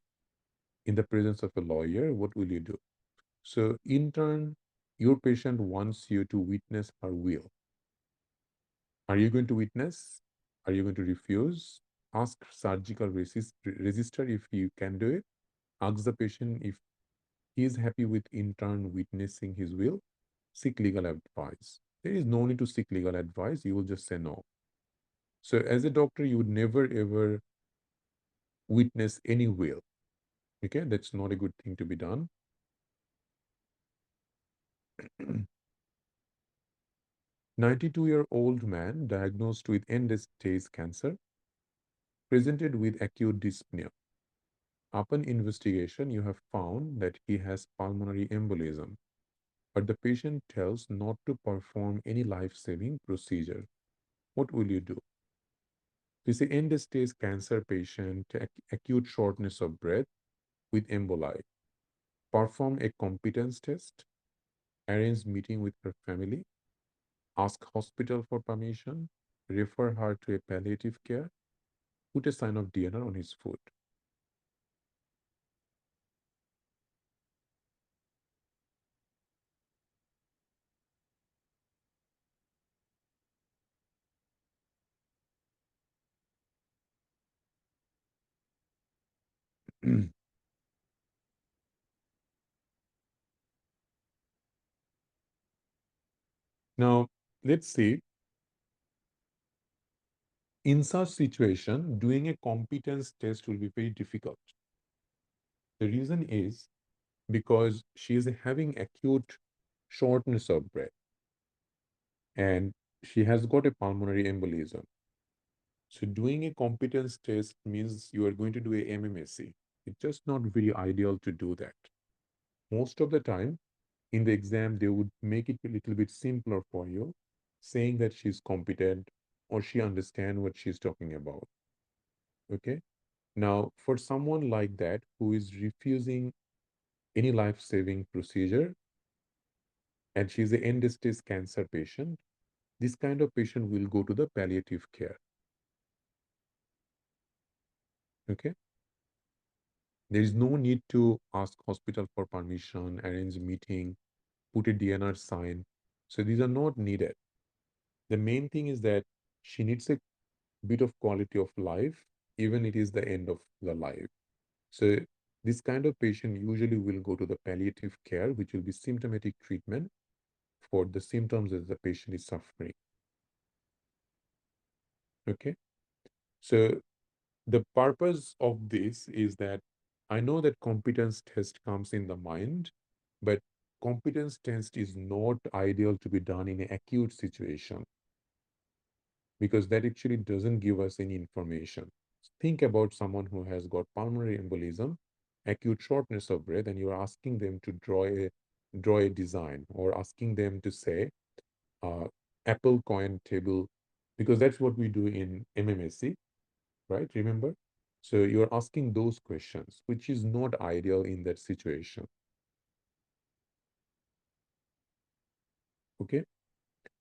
in the presence of a lawyer. What will you do? So, intern, your patient wants you to witness her will. Are you going to witness? Are you going to refuse? Ask surgical register if you can do it. Ask the patient if he is happy with intern witnessing his will. Seek legal advice. There is no need to seek legal advice. You will just say no. So, as a doctor, you would never ever witness any will. Okay, that's not a good thing to be done. 92-year-old man diagnosed with end-stage cancer presented with acute dyspnea. Upon investigation, you have found that he has pulmonary embolism, but the patient tells not to perform any life-saving procedure. What will you do? This is end-stage cancer patient, acute shortness of breath with emboli. Perform a competence test, arrange meeting with her family, ask hospital for permission, refer her to a palliative care, put a sign of DNR on his foot. Now, let's see, in such situation, doing a competence test will be very difficult. The reason is because she is having acute shortness of breath and she has got a pulmonary embolism. So doing a competence test means you are going to do a MMSC. It's just not very ideal to do that. Most of the time in the exam, they would make it a little bit simpler for you, saying that she's competent or she understands what she's talking about. Okay. Now, for someone like that who is refusing any life-saving procedure and she's an end-stage cancer patient, this kind of patient will go to the palliative care. Okay. There is no need to ask hospital for permission, arrange meeting, put a DNR sign. So these are not needed. The main thing is that she needs a bit of quality of life, even it is the end of the life. So this kind of patient usually will go to the palliative care, which will be symptomatic treatment for the symptoms that the patient is suffering. Okay. So the purpose of this is that I know that competence test comes in the mind, but competence test is not ideal to be done in an acute situation because that actually doesn't give us any information. Think about someone who has got pulmonary embolism, acute shortness of breath, and you're asking them to draw a design or asking them to say uh, apple coin table because that's what we do in MMSC, right? Remember? So you're asking those questions, which is not ideal in that situation. Okay.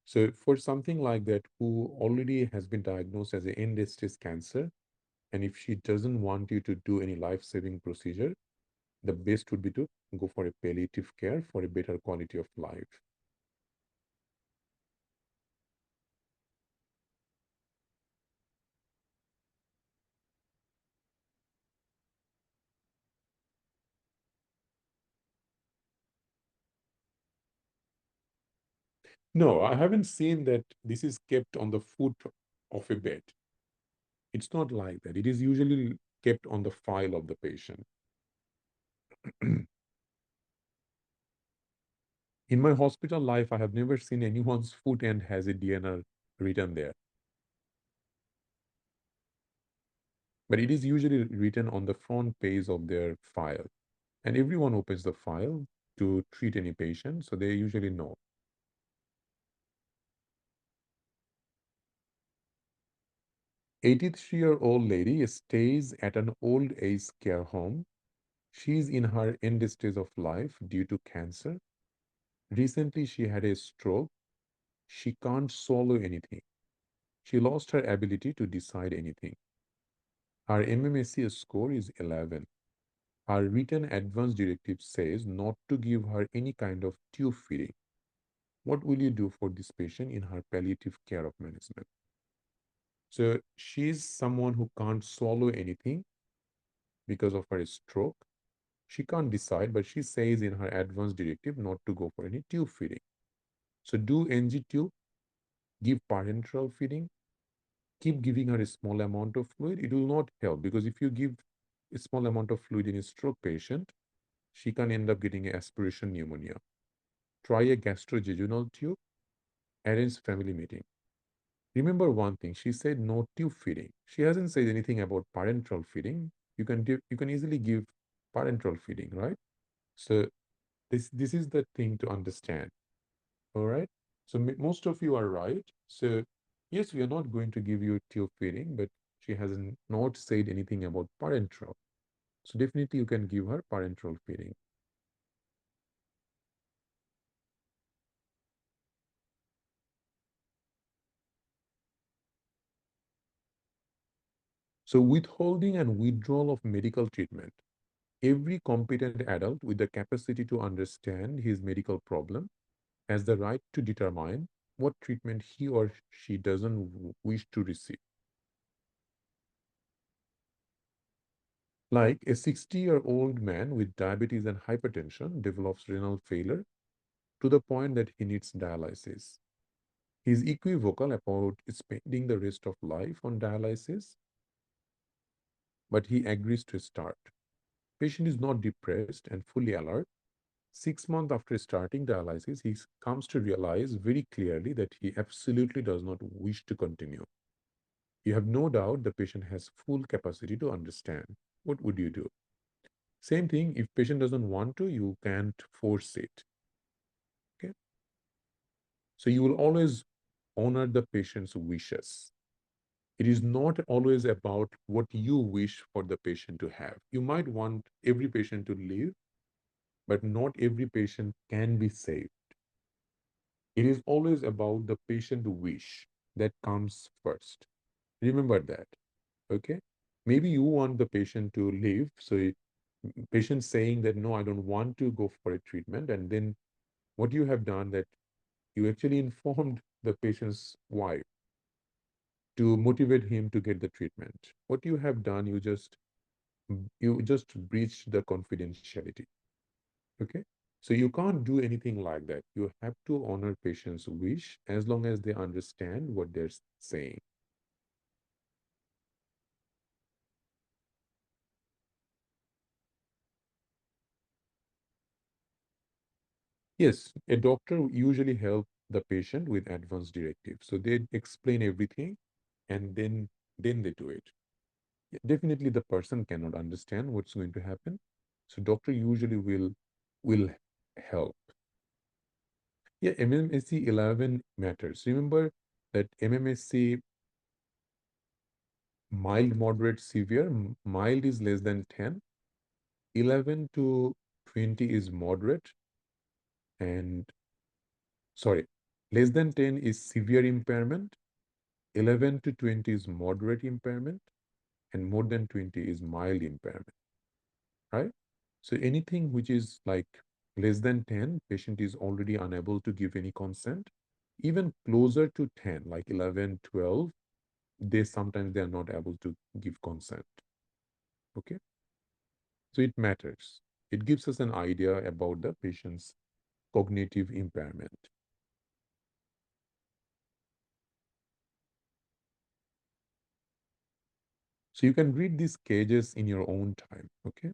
So for something like that, who already has been diagnosed as an end-stage cancer, and if she doesn't want you to do any life-saving procedure, the best would be to go for a palliative care for a better quality of life. No, I haven't seen that this is kept on the foot of a bed. It's not like that. It is usually kept on the file of the patient. In my hospital life, I have never seen anyone's foot end has a DNR written there. But it is usually written on the front page of their file. And everyone opens the file to treat any patient, so they usually know. 83-year-old lady stays at an old age care home. She's in her end stage of life due to cancer. Recently, she had a stroke. She can't swallow anything. She lost her ability to decide anything. Her MMSE score is 11. Her written advance directive says not to give her any kind of tube feeding. What will you do for this patient in her palliative care of management? So she's someone who can't swallow anything because of her stroke. She can't decide, but she says in her advance directive not to go for any tube feeding. So do NG tube, give parenteral feeding, keep giving her a small amount of fluid. It will not help because if you give a small amount of fluid in a stroke patient, she can end up getting aspiration pneumonia. Try a gastrojejunal tube, arrange family meeting. Remember one thing, she said no tube feeding. She hasn't said anything about parenteral feeding. You can easily give parenteral feeding, right? So this is the thing to understand. All right. So most of you are right. So yes, we are not going to give you tube feeding, but she hasn't not said anything about parenteral. So definitely you can give her parenteral feeding. So withholding and withdrawal of medical treatment. Every competent adult with the capacity to understand his medical problem has the right to determine what treatment he or she doesn't wish to receive. Like a 60-year-old man with diabetes and hypertension develops renal failure to the point that he needs dialysis. He is equivocal about spending the rest of life on dialysis, but he agrees to start. Patient is not depressed and fully alert. 6 months after starting dialysis, he comes to realize very clearly that he absolutely does not wish to continue. You have no doubt the patient has full capacity to understand. What would you do? Same thing, if patient doesn't want to, you can't force it. Okay. So you will always honor the patient's wishes. It is not always about what you wish for the patient to have. You might want every patient to live, but not every patient can be saved. It is always about the patient wish that comes first. Remember that. Okay. Maybe you want the patient to live. So patient saying that, no, I don't want to go for a treatment. And then what you have done that you actually informed the patient's wife to motivate him to get the treatment. What you have done, you just breached the confidentiality. Okay. So you can't do anything like that. You have to honor patient's wish as long as they understand what they're saying. Yes, a doctor usually help the patient with advance directives. So they explain everything and then they do it. Yeah, definitely the person cannot understand what's going to happen. So doctor usually will help. Yeah, MMSC 11 matters. Remember that MMSC mild, moderate, severe. Mild is less than 10. 11 to 20 is moderate. And sorry, less than 10 is severe impairment. 11 to 20 is moderate impairment. And more than 20 is mild impairment, right? So anything which is like less than 10, patient is already unable to give any consent. Even closer to 10, like 11, 12, they are not able to give consent. Okay. So it matters. It gives us an idea about the patient's cognitive impairment. So you can read these cages in your own time. Okay.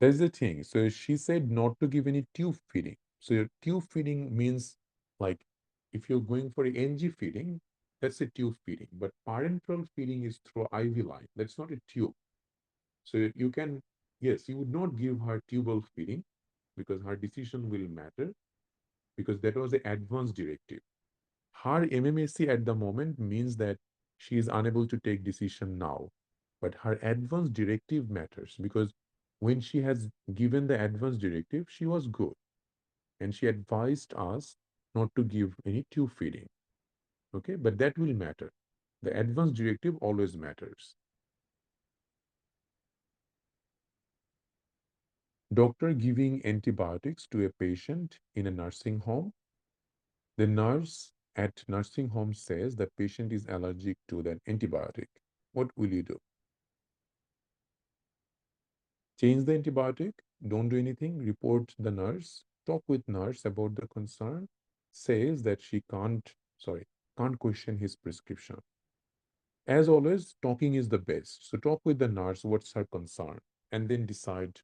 That's the thing. So she said not to give any tube feeding. So your tube feeding means like if you're going for NG feeding, that's a tube feeding. But parenteral feeding is through IV line. That's not a tube. So you can, yes, you would not give her tubal feeding because her decision will matter because that was the advance directive. Her MMSC at the moment means that she is unable to take decision now. but her advance directive matters because when she has given the advance directive, she was good and she advised us not to give any tube feeding. Okay, but that will matter. The advance directive always matters. Doctor giving antibiotics to a patient in a nursing home. The nurse at nursing home says the patient is allergic to that antibiotic. What will you do? Change the antibiotic, don't do anything, report the nurse, talk with nurse about the concern, says that she can't question his prescription. As always, talking is the best. So talk with the nurse, what's her concern, and then decide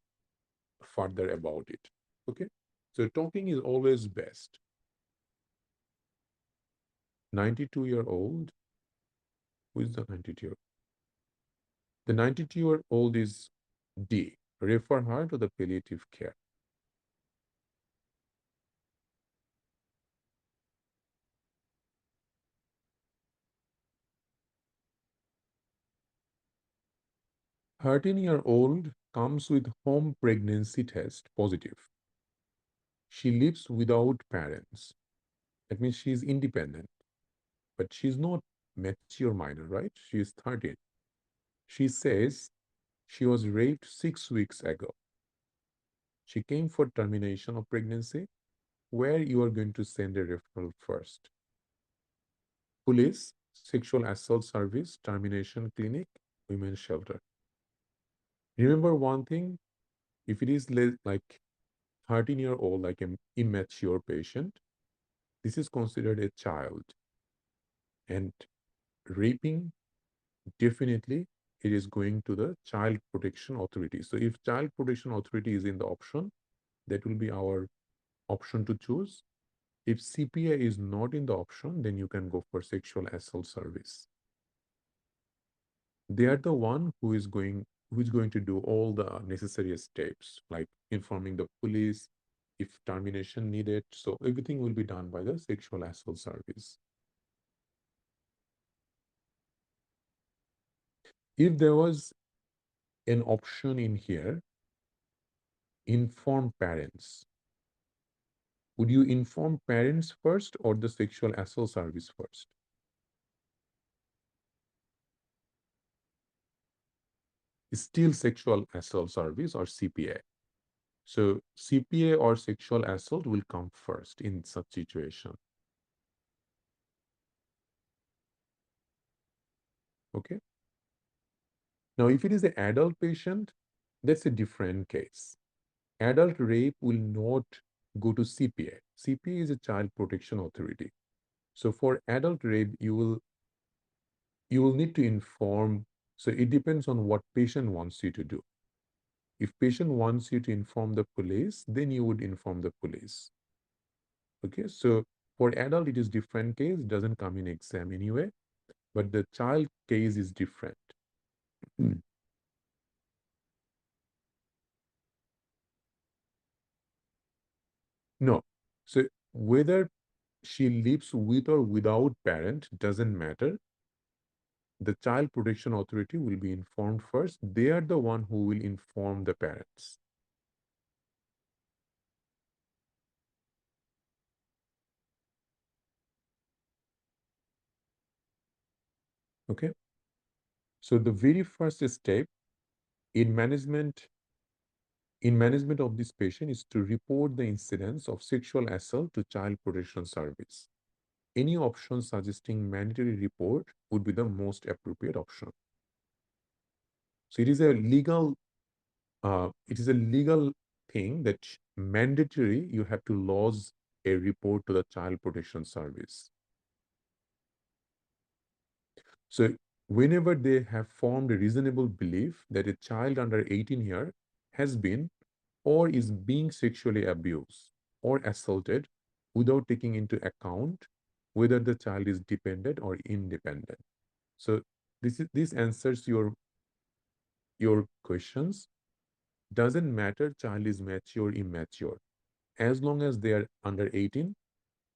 further about it. Okay? So talking is always best. 92-year-old, who is the 92-year? The 92-year-old is D. Refer her to the palliative care. Thirteen-year-old comes with home pregnancy test positive. She lives without parents. That means she's independent, but she's not mature minor, right? She is 13. She says she was raped 6 weeks ago. She came for termination of pregnancy. Where you are going to send a referral first? Police, sexual assault service, termination clinic, women's shelter. Remember one thing, if it is like 13-year-old, like an immature patient, this is considered a child. And raping, definitely, it is going to the Child Protection Authority. So if Child Protection Authority is in the option, that will be our option to choose. If CPA is not in the option, then you can go for sexual assault service. They are the one who is going to do all the necessary steps, like informing the police if termination needed. So everything will be done by the sexual assault service. If there was an option in here, inform parents. Would you inform parents first or the sexual assault service first? Still sexual assault service or CPA. So CPA or sexual assault will come first in such situation. Okay. Now, if it is an adult patient, that's a different case. Adult rape will not go to CPA. CPA is a Child Protection Authority. So for adult rape, you will need to inform. So it depends on what patient wants you to do. If patient wants you to inform the police, then you would inform the police. Okay, so for adult, it is different case, doesn't come in exam anyway, but the child case is different. Mm. No. So whether she lives with or without parent doesn't matter. The Child Protection Authority will be informed first. They are the one who will inform the parents. Okay. So the very first step in management of this patient is to report the incidence of sexual assault to Child Protection Service. Any option suggesting mandatory report would be the most appropriate option. So it is a legal thing that mandatory you have to lodge a report to the Child Protection Service. So whenever they have formed a reasonable belief that a child under 18 year has been or is being sexually abused or assaulted without taking into account whether the child is dependent or independent. So this answers your questions. Doesn't matter child is mature, immature. As long as they are under 18,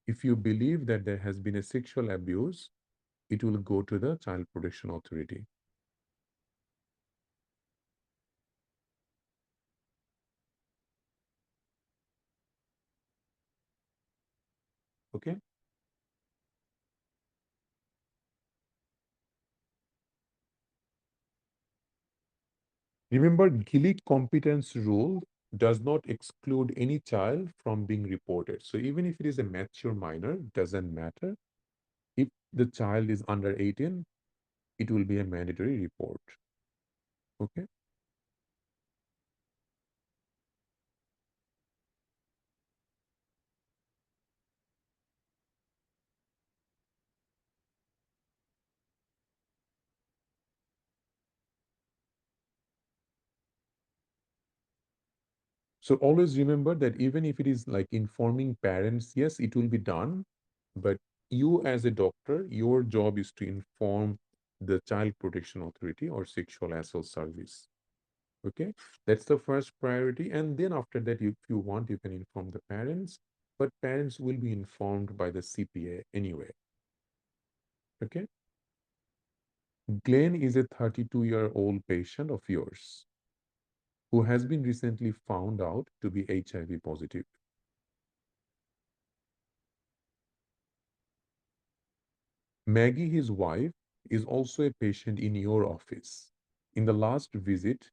if you believe that there has been a sexual abuse, it will go to the Child Protection Authority. Okay. Remember, Gillick competence rule does not exclude any child from being reported. So even if it is a mature minor, doesn't matter. If the child is under 18, it will be a mandatory report. Okay. So always remember that even if it is like informing parents, yes, it will be done. But you as a doctor, your job is to inform the Child Protection Authority or Sexual Assault Service. Okay, that's the first priority. And then after that, if you want, you can inform the parents, but parents will be informed by the CPA anyway. Okay, Glenn is a 32-year-old patient of yours who has been recently found out to be HIV positive. Maggie, his wife, is also a patient in your office. In the last visit,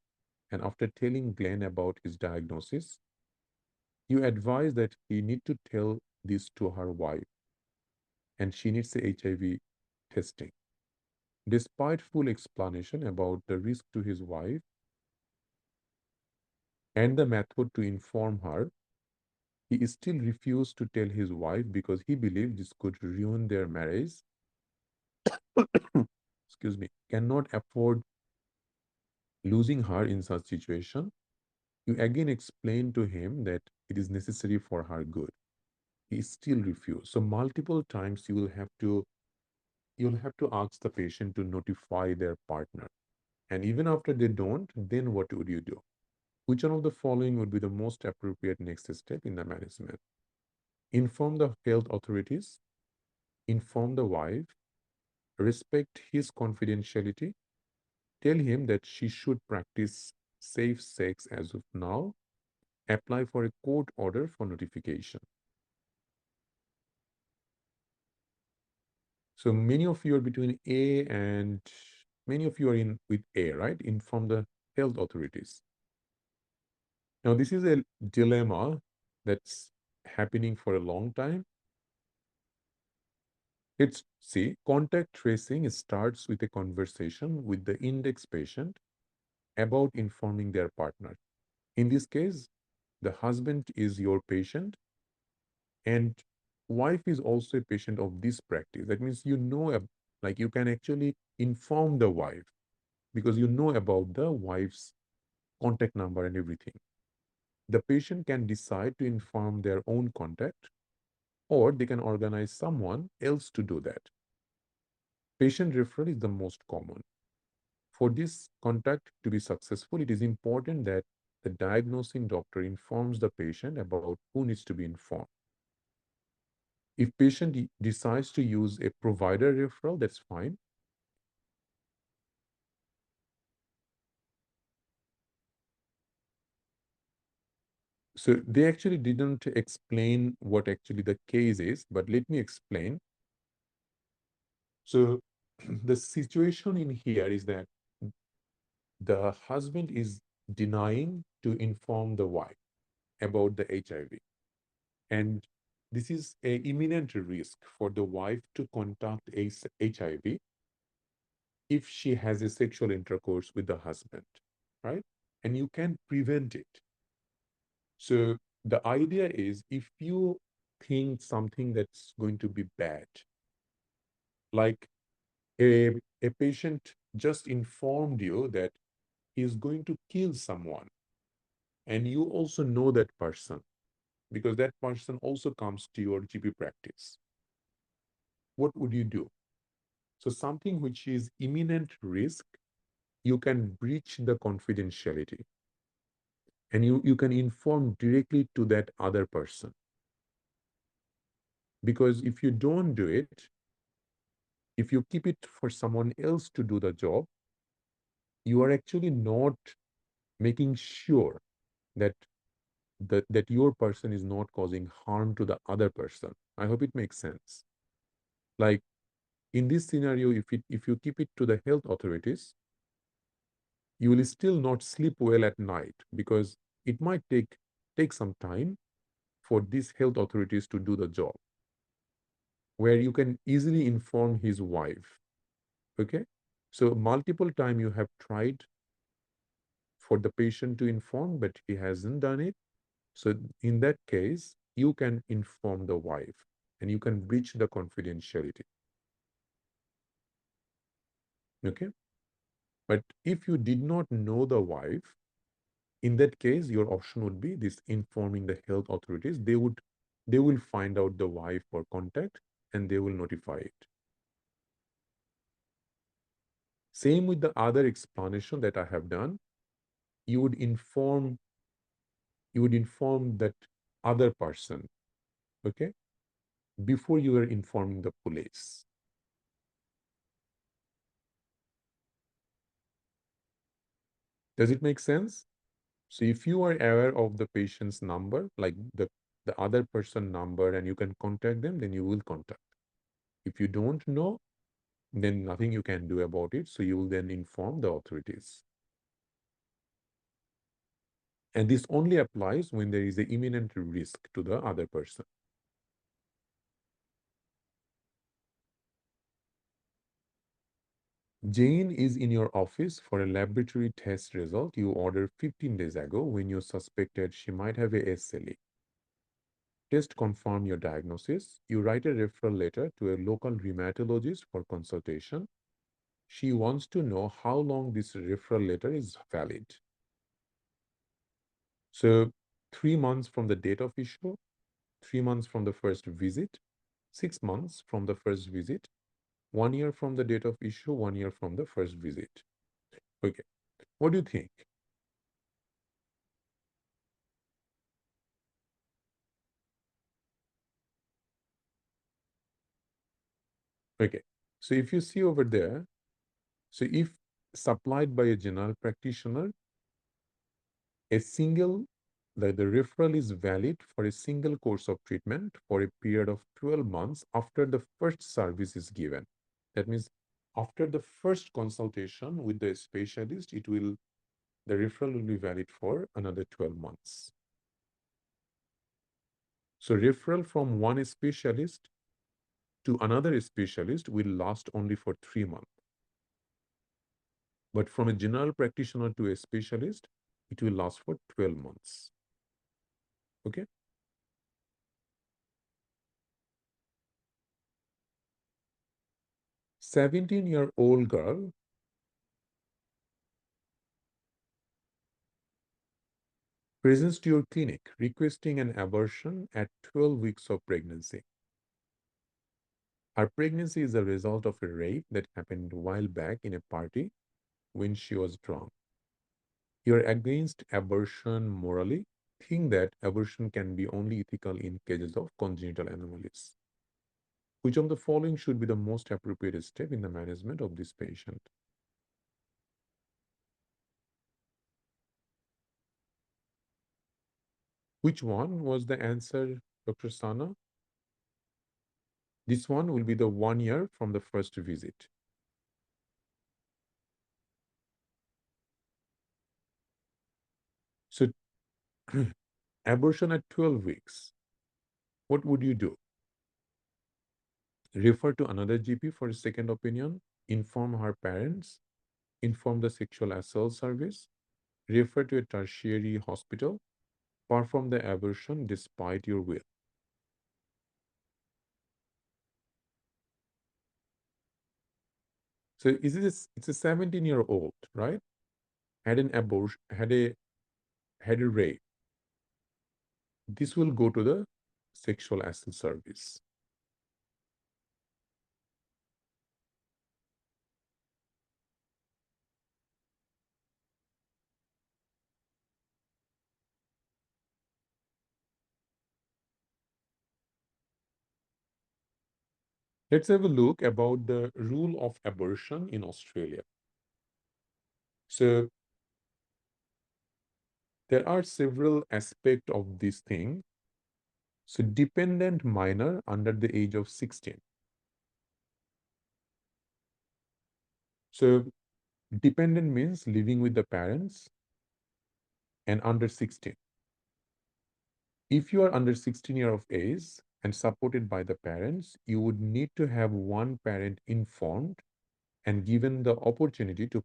and after telling Glenn about his diagnosis, you advise that he need to tell this to her wife and she needs the HIV testing. Despite full explanation about the risk to his wife and the method to inform her, he still refused to tell his wife because he believed this could ruin their marriage. Excuse me, cannot afford losing her in such situation. You again explain to him that it is necessary for her good. He still refused. So multiple times you'll have to ask the patient to notify their partner. And even after they don't, then what would you do? Which one of the following would be the most appropriate next step in the management? Inform the health authorities, inform the wife, respect his confidentiality, tell him that she should practice safe sex as of now, apply for a court order for notification. So many of you are between A and many of you are in with A, right? Inform the health authorities. Now, this is a dilemma that's happening for a long time. It's see, contact tracing starts with a conversation with the index patient about informing their partner. In this case, the husband is your patient and wife is also a patient of this practice. That means like you can actually inform the wife because you know about the wife's contact number and everything. The patient can decide to inform their own contact or they can organize someone else to do that. Patient referral is the most common. For this contact to be successful, it is important that the diagnosing doctor informs the patient about who needs to be informed. If patient decides to use a provider referral, that's fine. So they actually didn't explain what actually the case is, but let me explain. So the situation in here is that the husband is denying to inform the wife about the HIV. And this is a imminent risk for the wife to contact HIV if she has a sexual intercourse with the husband, right? And you can prevent it. So the idea is if you think something that's going to be bad, like a patient just informed you that he's going to kill someone, and you also know that person because that person also comes to your GP practice, what would you do? So something which is imminent risk, you can breach the confidentiality and you can inform directly to that other person. Because if you don't do it, if you keep it for someone else to do the job, you are actually not making sure that that your person is not causing harm to the other person. I hope it makes sense. Like in this scenario, if you keep it to the health authorities, you will still not sleep well at night because it might take some time for these health authorities to do the job, where you can easily inform his wife. Okay, so multiple time you have tried for the patient to inform, but he hasn't done it. So in that case, you can inform the wife and you can breach the confidentiality. Okay, but if you did not know the wife, in that case your option would be this: informing the health authorities. They will find out the wife or contact and they will notify it. Same with the other explanation that I have done. You would inform that other person, okay, before you are informing the police. Does it make sense? So if you are aware of the patient's number, like the other person number, and you can contact them, then you will contact. If you don't know, then nothing you can do about it. So you will then inform the authorities. And this only applies when there is an imminent risk to the other person. Jane is in your office for a laboratory test result you ordered 15 days ago when you suspected she might have a SLE. Test confirm your diagnosis. You write a referral letter to a local rheumatologist for consultation. She wants to know how long this referral letter is valid. So 3 months from the date of issue, 3 months from the first visit, 6 months from the first visit, 1 year from the date of issue, 1 year from the first visit. Okay, what do you think? Okay, so if you see over there, so if supplied by a general practitioner, a single, the referral is valid for a single course of treatment for a period of 12 months after the first service is given. That means after the first consultation with the specialist, the referral will be valid for another 12 months. So referral from one specialist to another specialist will last only for 3 months. But from a general practitioner to a specialist, it will last for 12 months. Okay. 17-year-old girl presents to your clinic requesting an abortion at 12 weeks of pregnancy. Her pregnancy is a result of a rape that happened a while back in a party when she was drunk. You're against abortion morally, think that abortion can be only ethical in cases of congenital anomalies. Which of the following should be the most appropriate step in the management of this patient? Which one was the answer, Dr. Sana? This one will be the 1 year from the first visit. So abortion at 12 weeks, what would you do? Refer to another GP for a second opinion, inform her parents, inform the sexual assault service, refer to a tertiary hospital, perform the abortion despite your will. So it's a 17-year-old, right? Had an abortion, had a rape. This will go to the sexual assault service. Let's have a look about the rule of abortion in Australia. So There are several aspects of this thing. So dependent minor under the age of 16. So dependent means living with the parents and under 16. If you are under 16 year of age and supported by the parents, you would need to have one parent informed and given the opportunity to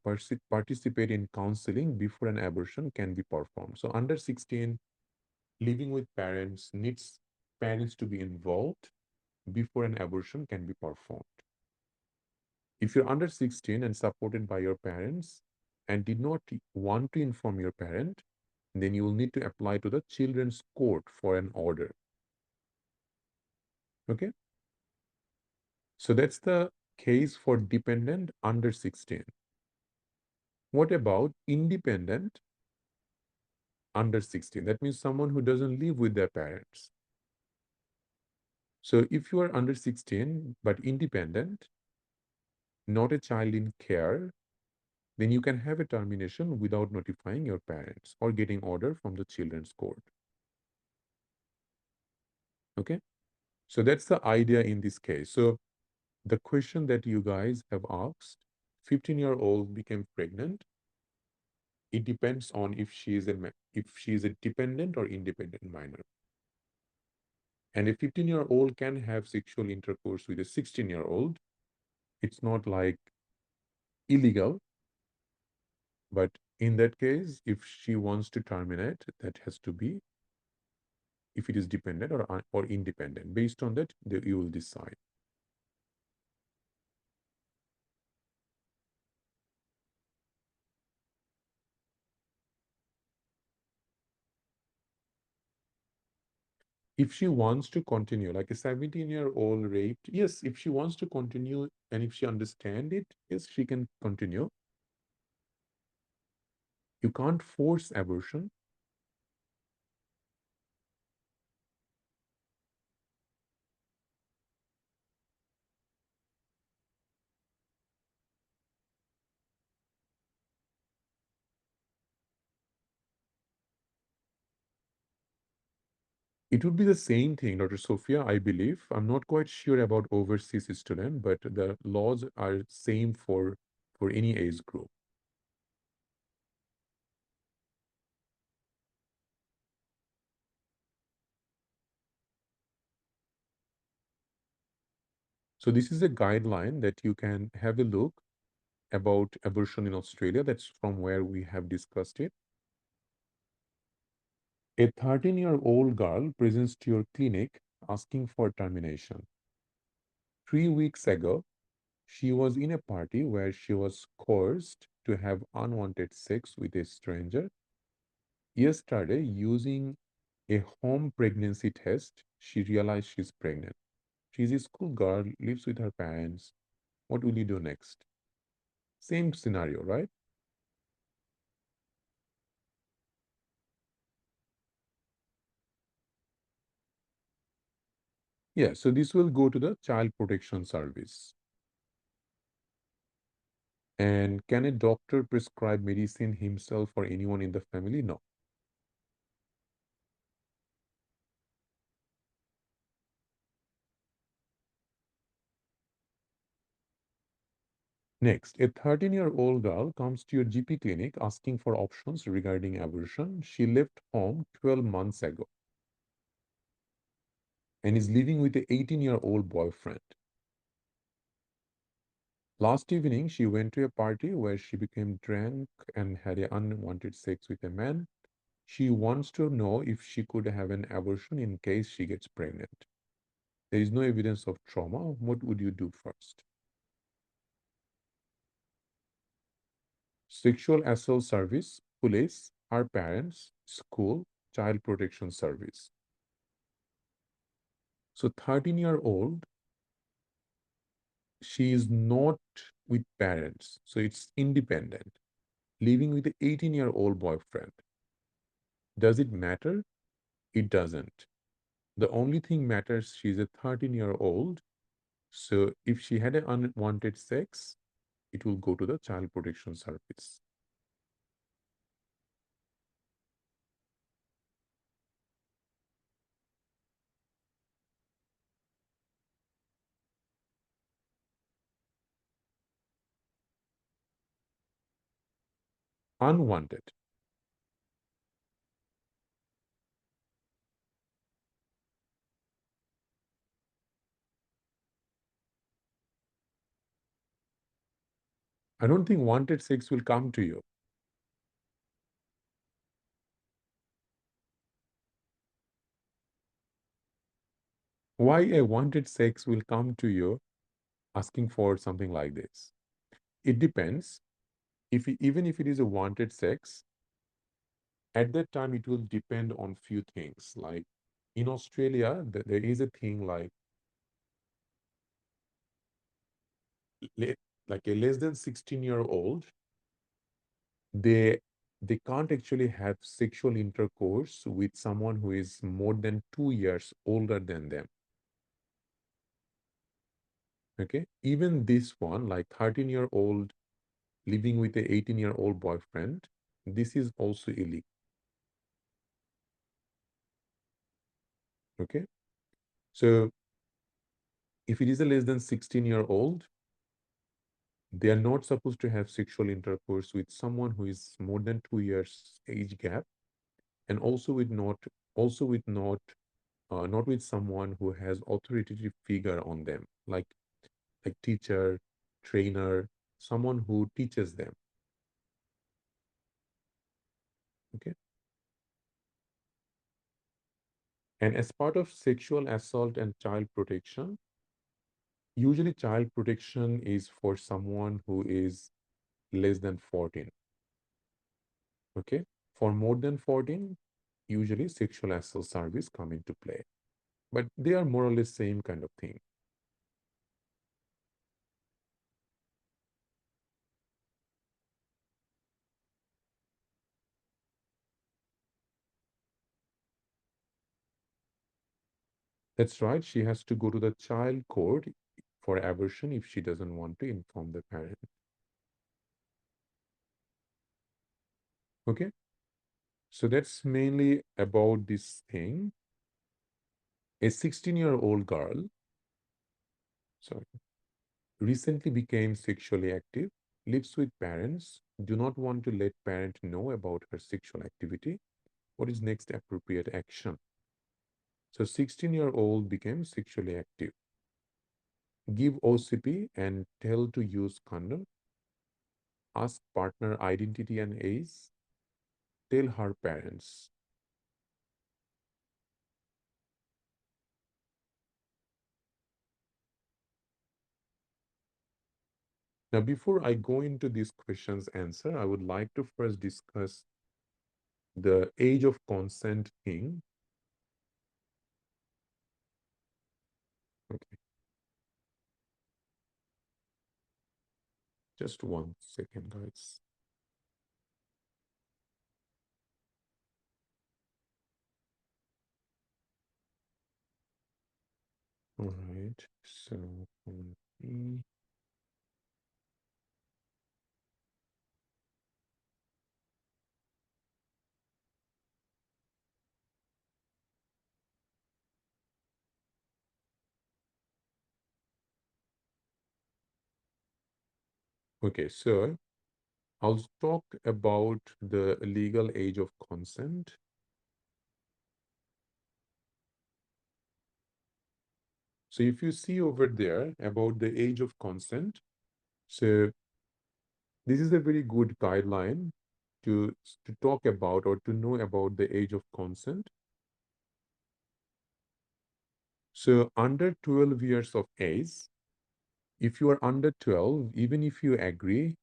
participate in counseling before an abortion can be performed. So under 16, living with parents needs parents to be involved before an abortion can be performed. If you're under 16 and supported by your parents and did not want to inform your parent, then you will need to apply to the children's court for an order. Okay? So that's the case for dependent under 16. What about independent under 16? That means someone who doesn't live with their parents. So if you are under 16 but independent, not a child in care, then you can have a termination without notifying your parents or getting order from the children's court. Okay? So that's the idea in this case. So the question that you guys have asked, 15-year-old became pregnant. It depends on if she is a dependent or independent minor. And a 15-year-old can have sexual intercourse with a 16-year-old. It's not like illegal, but in that case, if she wants to terminate, that has to be if it is dependent or independent. Based on that, you will decide. If she wants to continue, like a 17-year-old raped, yes, if she wants to continue and if she understand it, yes, she can continue. You can't force abortion. It would be the same thing, Dr. Sophia, I believe. I'm not quite sure about overseas student, but the laws are same for any age group. So this is a guideline that you can have a look about abortion in Australia. That's from where we have discussed it. A 13-year-old girl presents to your clinic asking for termination. 3 weeks ago, she was in a party where she was coerced to have unwanted sex with a stranger. Yesterday, using a home pregnancy test, she realized she's pregnant. She's a schoolgirl, lives with her parents. What will you do next? Same scenario, right? Yeah, so this will go to the Child Protection Service. And can a doctor prescribe medicine himself or anyone in the family? No. Next, a 13-year-old girl comes to your GP clinic asking for options regarding abortion. She left home 12 months ago and is living with an 18-year-old boyfriend. Last evening, she went to a party where she became drunk and had an unwanted sex with a man. She wants to know if she could have an abortion in case she gets pregnant. There is no evidence of trauma. What would you do first? Sexual assault service, police, her parents, school, child protection service. So 13-year-old, she is not with parents. So it's independent, living with an 18-year-old boyfriend. Does it matter? It doesn't. The only thing matters, she's a 13-year-old. So if she had an unwanted sex, it will go to the child protection service. unwanted. I don't think wanted sex will come to you. Why a wanted sex will come to you asking for something like this? It depends. Even if it is a wanted sex, at that time it will depend on few things. Like in Australia, there is a thing le- like a less than 16-year-old, they they can't actually have sexual intercourse with someone who is more than 2 years older than them. Okay, even this one, like 13-year-old living with a 18-year-old boyfriend, this is also illegal. Okay, so if it is a less than 16-year-old, they are not supposed to have sexual intercourse with someone who is more than 2 years age gap, and also with not with someone who has authoritative figure on them, like teacher, trainer, someone who teaches them. Okay, and as part of sexual assault and child protection, usually child protection is for someone who is less than 14. Okay, for more than 14, usually sexual assault service come into play, but they are more or less same kind of thing. That's right, she has to go to the child court for abortion if she doesn't want to inform the parent. Okay, so that's mainly about this thing. A 16-year-old girl, sorry, recently became sexually active, lives with parents, do not want to let parent know about her sexual activity. What is next appropriate action? So 16-year-old became sexually active. Give OCP and tell to use condom. Ask partner identity and age. Tell her parents. Now, before I go into this question's answer, I would like to first discuss the age of consent thing. Okay, just 1 second, guys. All right, so mm, okay, so I'll talk about the legal age of consent. So if you see over there about the age of consent, so this is a very good guideline to talk about or to know about the age of consent. So under 12 years of age, if you are under 12, even if you agree,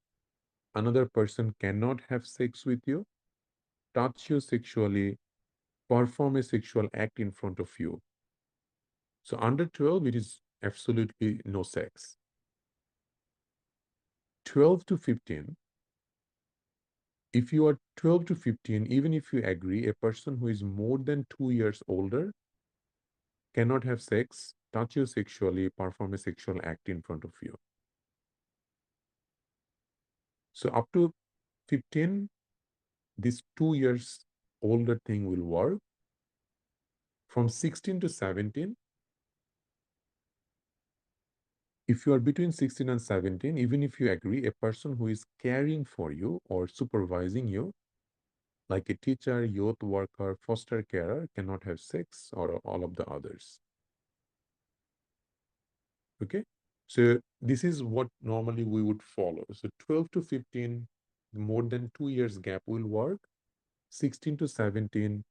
another person cannot have sex with you, touch you sexually, perform a sexual act in front of you. So under 12, it is absolutely no sex. 12 to 15, if you are 12 to 15, even if you agree, a person who is more than 2 years older cannot have sex, touch you sexually, perform a sexual act in front of you. So up to 15, this 2 years older thing will work. From 16 to 17, If you are between 16 and 17, even if you agree, a person who is caring for you or supervising you, like a teacher, youth worker, foster carer, cannot have sex or all of the others. Okay. So this is what normally we would follow. So 12 to 15, more than 2 years gap will work. 16 to 17,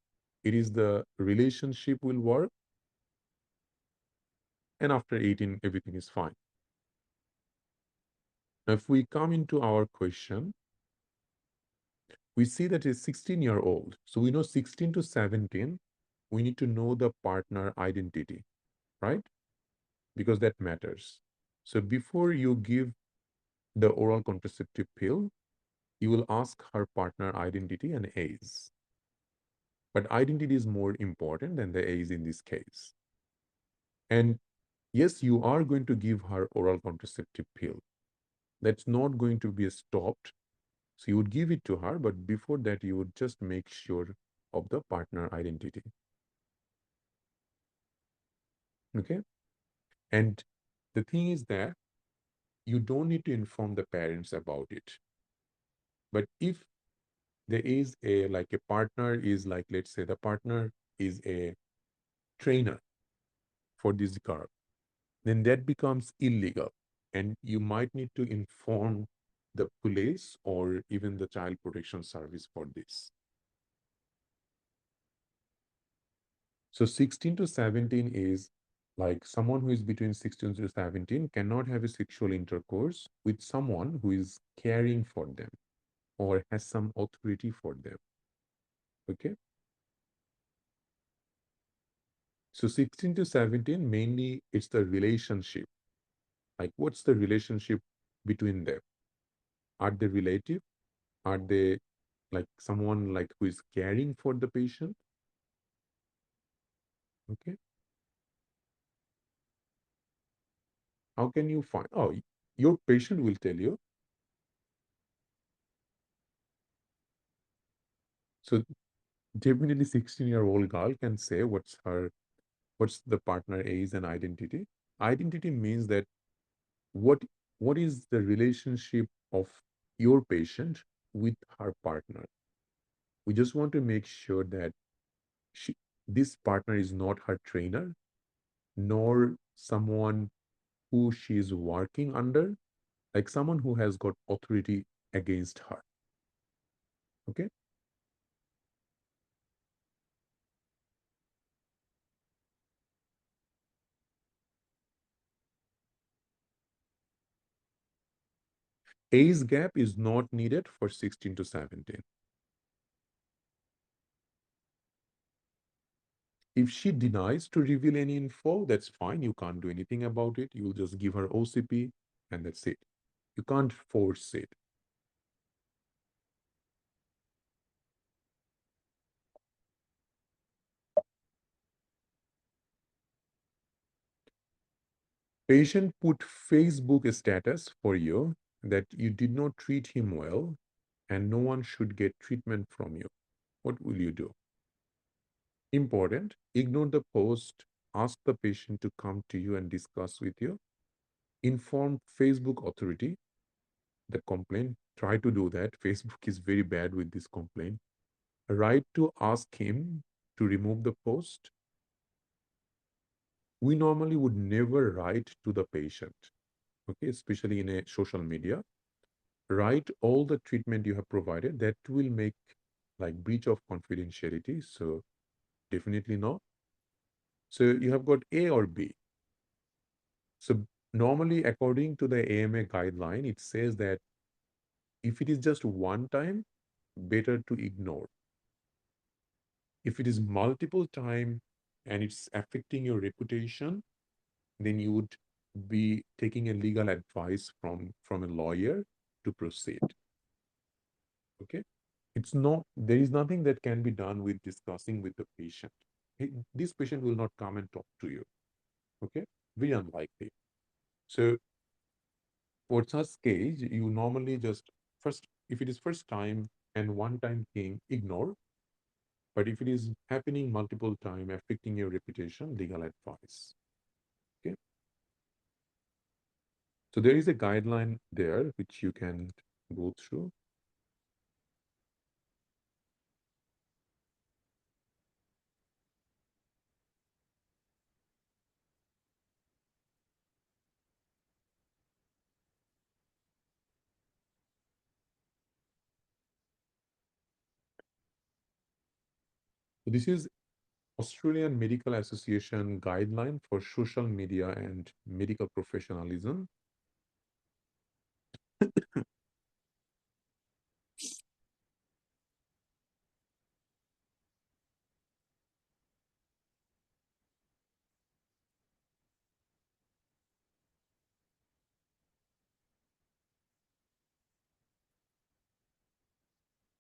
it is the relationship will work. And after 18, everything is fine. Now, if we come into our question, we see that it's 16-year-old. So we know 16 to 17, we need to know the partner identity, right? Because that matters. So before you give the oral contraceptive pill, you will ask her partner identity and age. But identity is more important than the age in this case. And yes, you are going to give her oral contraceptive pill. That's not going to be stopped. So you would give it to her, but before that, you would just make sure of the partner identity. Okay. And the thing is that you don't need to inform the parents about it. But if there is a like a partner is like, let's say the partner is a trainer for this girl, then that becomes illegal. And you might need to inform the police or even the child protection service for this. So 16 to 17 is like someone who is between 16 to 17 cannot have a sexual intercourse with someone who is caring for them or has some authority for them. Okay. So 16 to 17, mainly it's the relationship. Like, what's the relationship between them? Are they relative? Are they like someone like who is caring for the patient? Okay. How can you find? Oh, your patient will tell you. So definitely 16-year-old girl can say what's the partner age and identity. Identity means that what what is the relationship of your patient with her partner. We just want to make sure that she this partner is not her trainer nor someone who she is working under, like someone who has got authority against her. Okay. Age gap is not needed for 16 to 17. If she denies to reveal any info, that's fine. You can't do anything about it. You'll just give her OCP and that's it. You can't force it. Patient put Facebook status for you that you did not treat him well and no one should get treatment from you. What will you do? Important. Ignore the post. Ask the patient to come to you and discuss with you. Inform Facebook authority the complaint. Try to do that. Facebook is very bad with this complaint. Write to ask him to remove the post. We normally would never write to the patient, okay, especially in a social media. Write all the treatment you have provided. That will make like breach of confidentiality. So definitely no. So you have got A or B. So normally, according to the AMA guideline, it says that if it is just one time, better to ignore. If it is multiple time and it's affecting your reputation, then you would be taking a legal advice from a lawyer to proceed. Okay. It's not, there is nothing that can be done with discussing with the patient. This patient will not come and talk to you. Okay. Very unlikely. So for such case, you normally just first, if it is first time and one time thing, ignore. But if it is happening multiple time, affecting your reputation, legal advice. Okay. So there is a guideline there which you can go through. So this is Australian Medical Association guideline for social media and medical professionalism.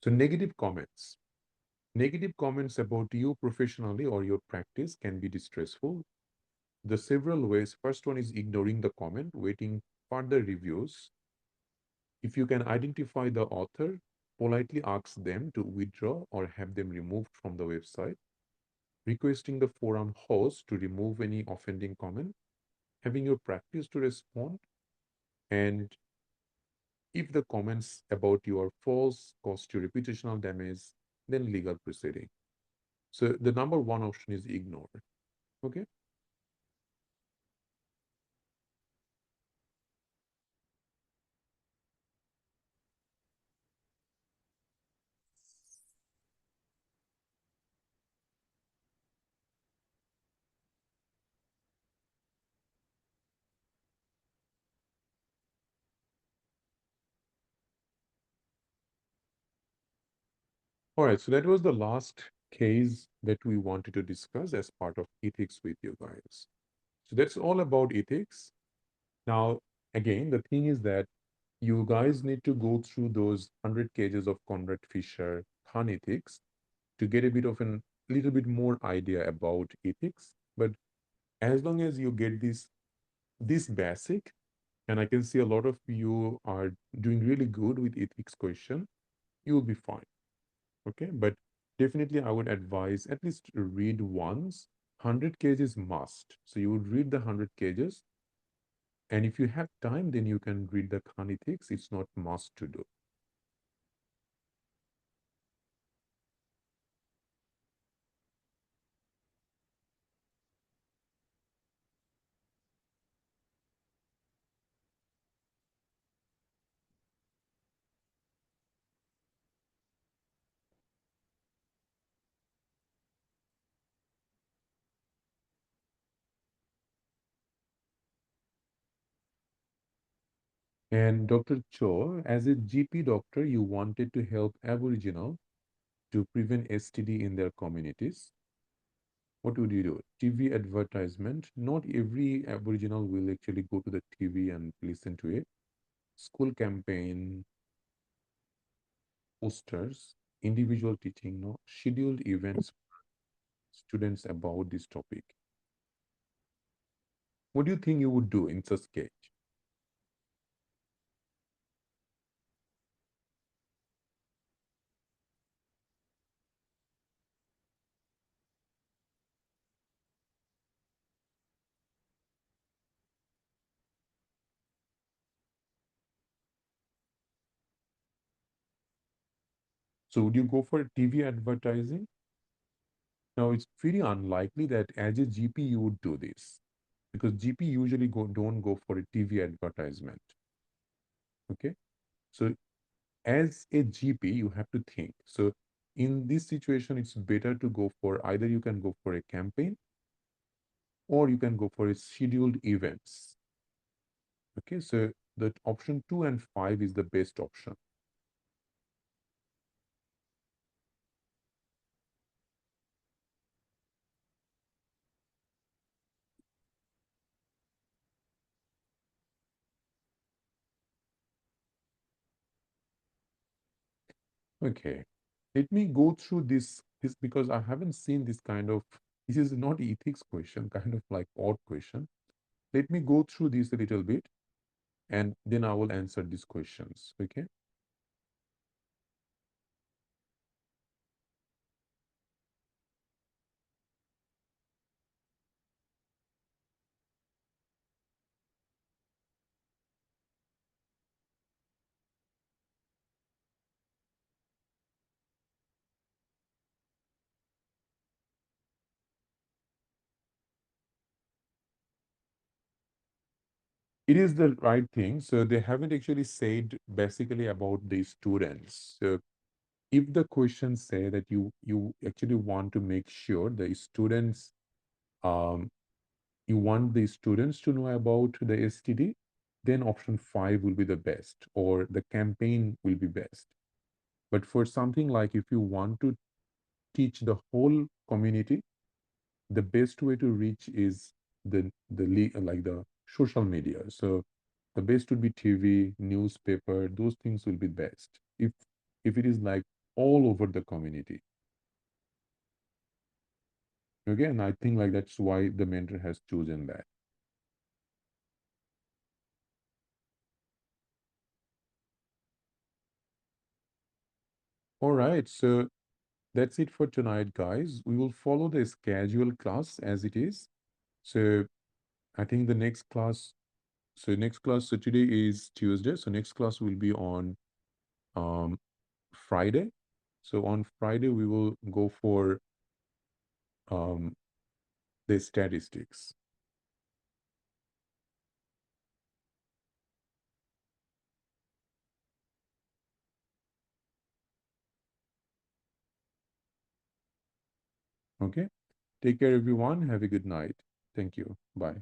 So negative comments. Negative comments about you professionally or your practice can be distressful. The several ways. First one is ignoring the comment, waiting further reviews. If you can identify the author, politely ask them to withdraw or have them removed from the website. Requesting the forum host to remove any offending comment. Having your practice to respond. And if the comments about you are false, cost you reputational damage, then legal proceeding. So the number one option is ignore. Okay. All right. So that was the last case that we wanted to discuss as part of ethics with you guys. So that's all about ethics. Now, again, the thing is that you guys need to go through those 100 pages of Conrad Fisher Khan ethics to get a bit of a little bit more idea about ethics. But as long as you get this basic, and I can see a lot of you are doing really good with ethics question, you will be fine. Okay, but definitely I would advise at least read once. 100 pages must. So you would read the 100 pages, and if you have time, then you can read the Khan ethics. It's not must to do. And Dr. Cho, as a GP doctor, you wanted to help Aboriginal to prevent STD in their communities. What would you do? TV advertisement. Not every Aboriginal will actually go to the TV and listen to it. School campaign, posters, individual teaching, no scheduled events, students about this topic. What do you think you would do in such case? So would you go for TV advertising? Now it's very unlikely that as a GP you would do this because GP usually don't go for a TV advertisement. Okay, so as a GP you have to think. So in this situation, it's better to go for either you can go for a campaign or you can go for a scheduled events. Okay, so the option 2 and 5 is the best option. Okay. Let me go through this because I haven't seen this kind of this is not ethics question, kind of like odd question. Let me go through this a little bit and then I will answer these questions. Okay. It is the right thing. So they haven't actually said basically about the students. So if the questions say that you actually want to make sure the students, um, you want the students to know about the STD, then option 5 will be the best, or the campaign will be best. But for something like if you want to teach the whole community, the best way to reach is like the social media. So the best would be TV, newspaper. Those things will be best if it is like all over the community. Okay, and I think like that's why the mentor has chosen that. All right, so that's it for tonight, guys. We will follow the schedule class as it is. So I think the next class, so today is Tuesday. So next class will be on um Friday. So on Friday we will go for um the statistics. Okay. Take care, everyone. Have a good night. Thank you. Bye.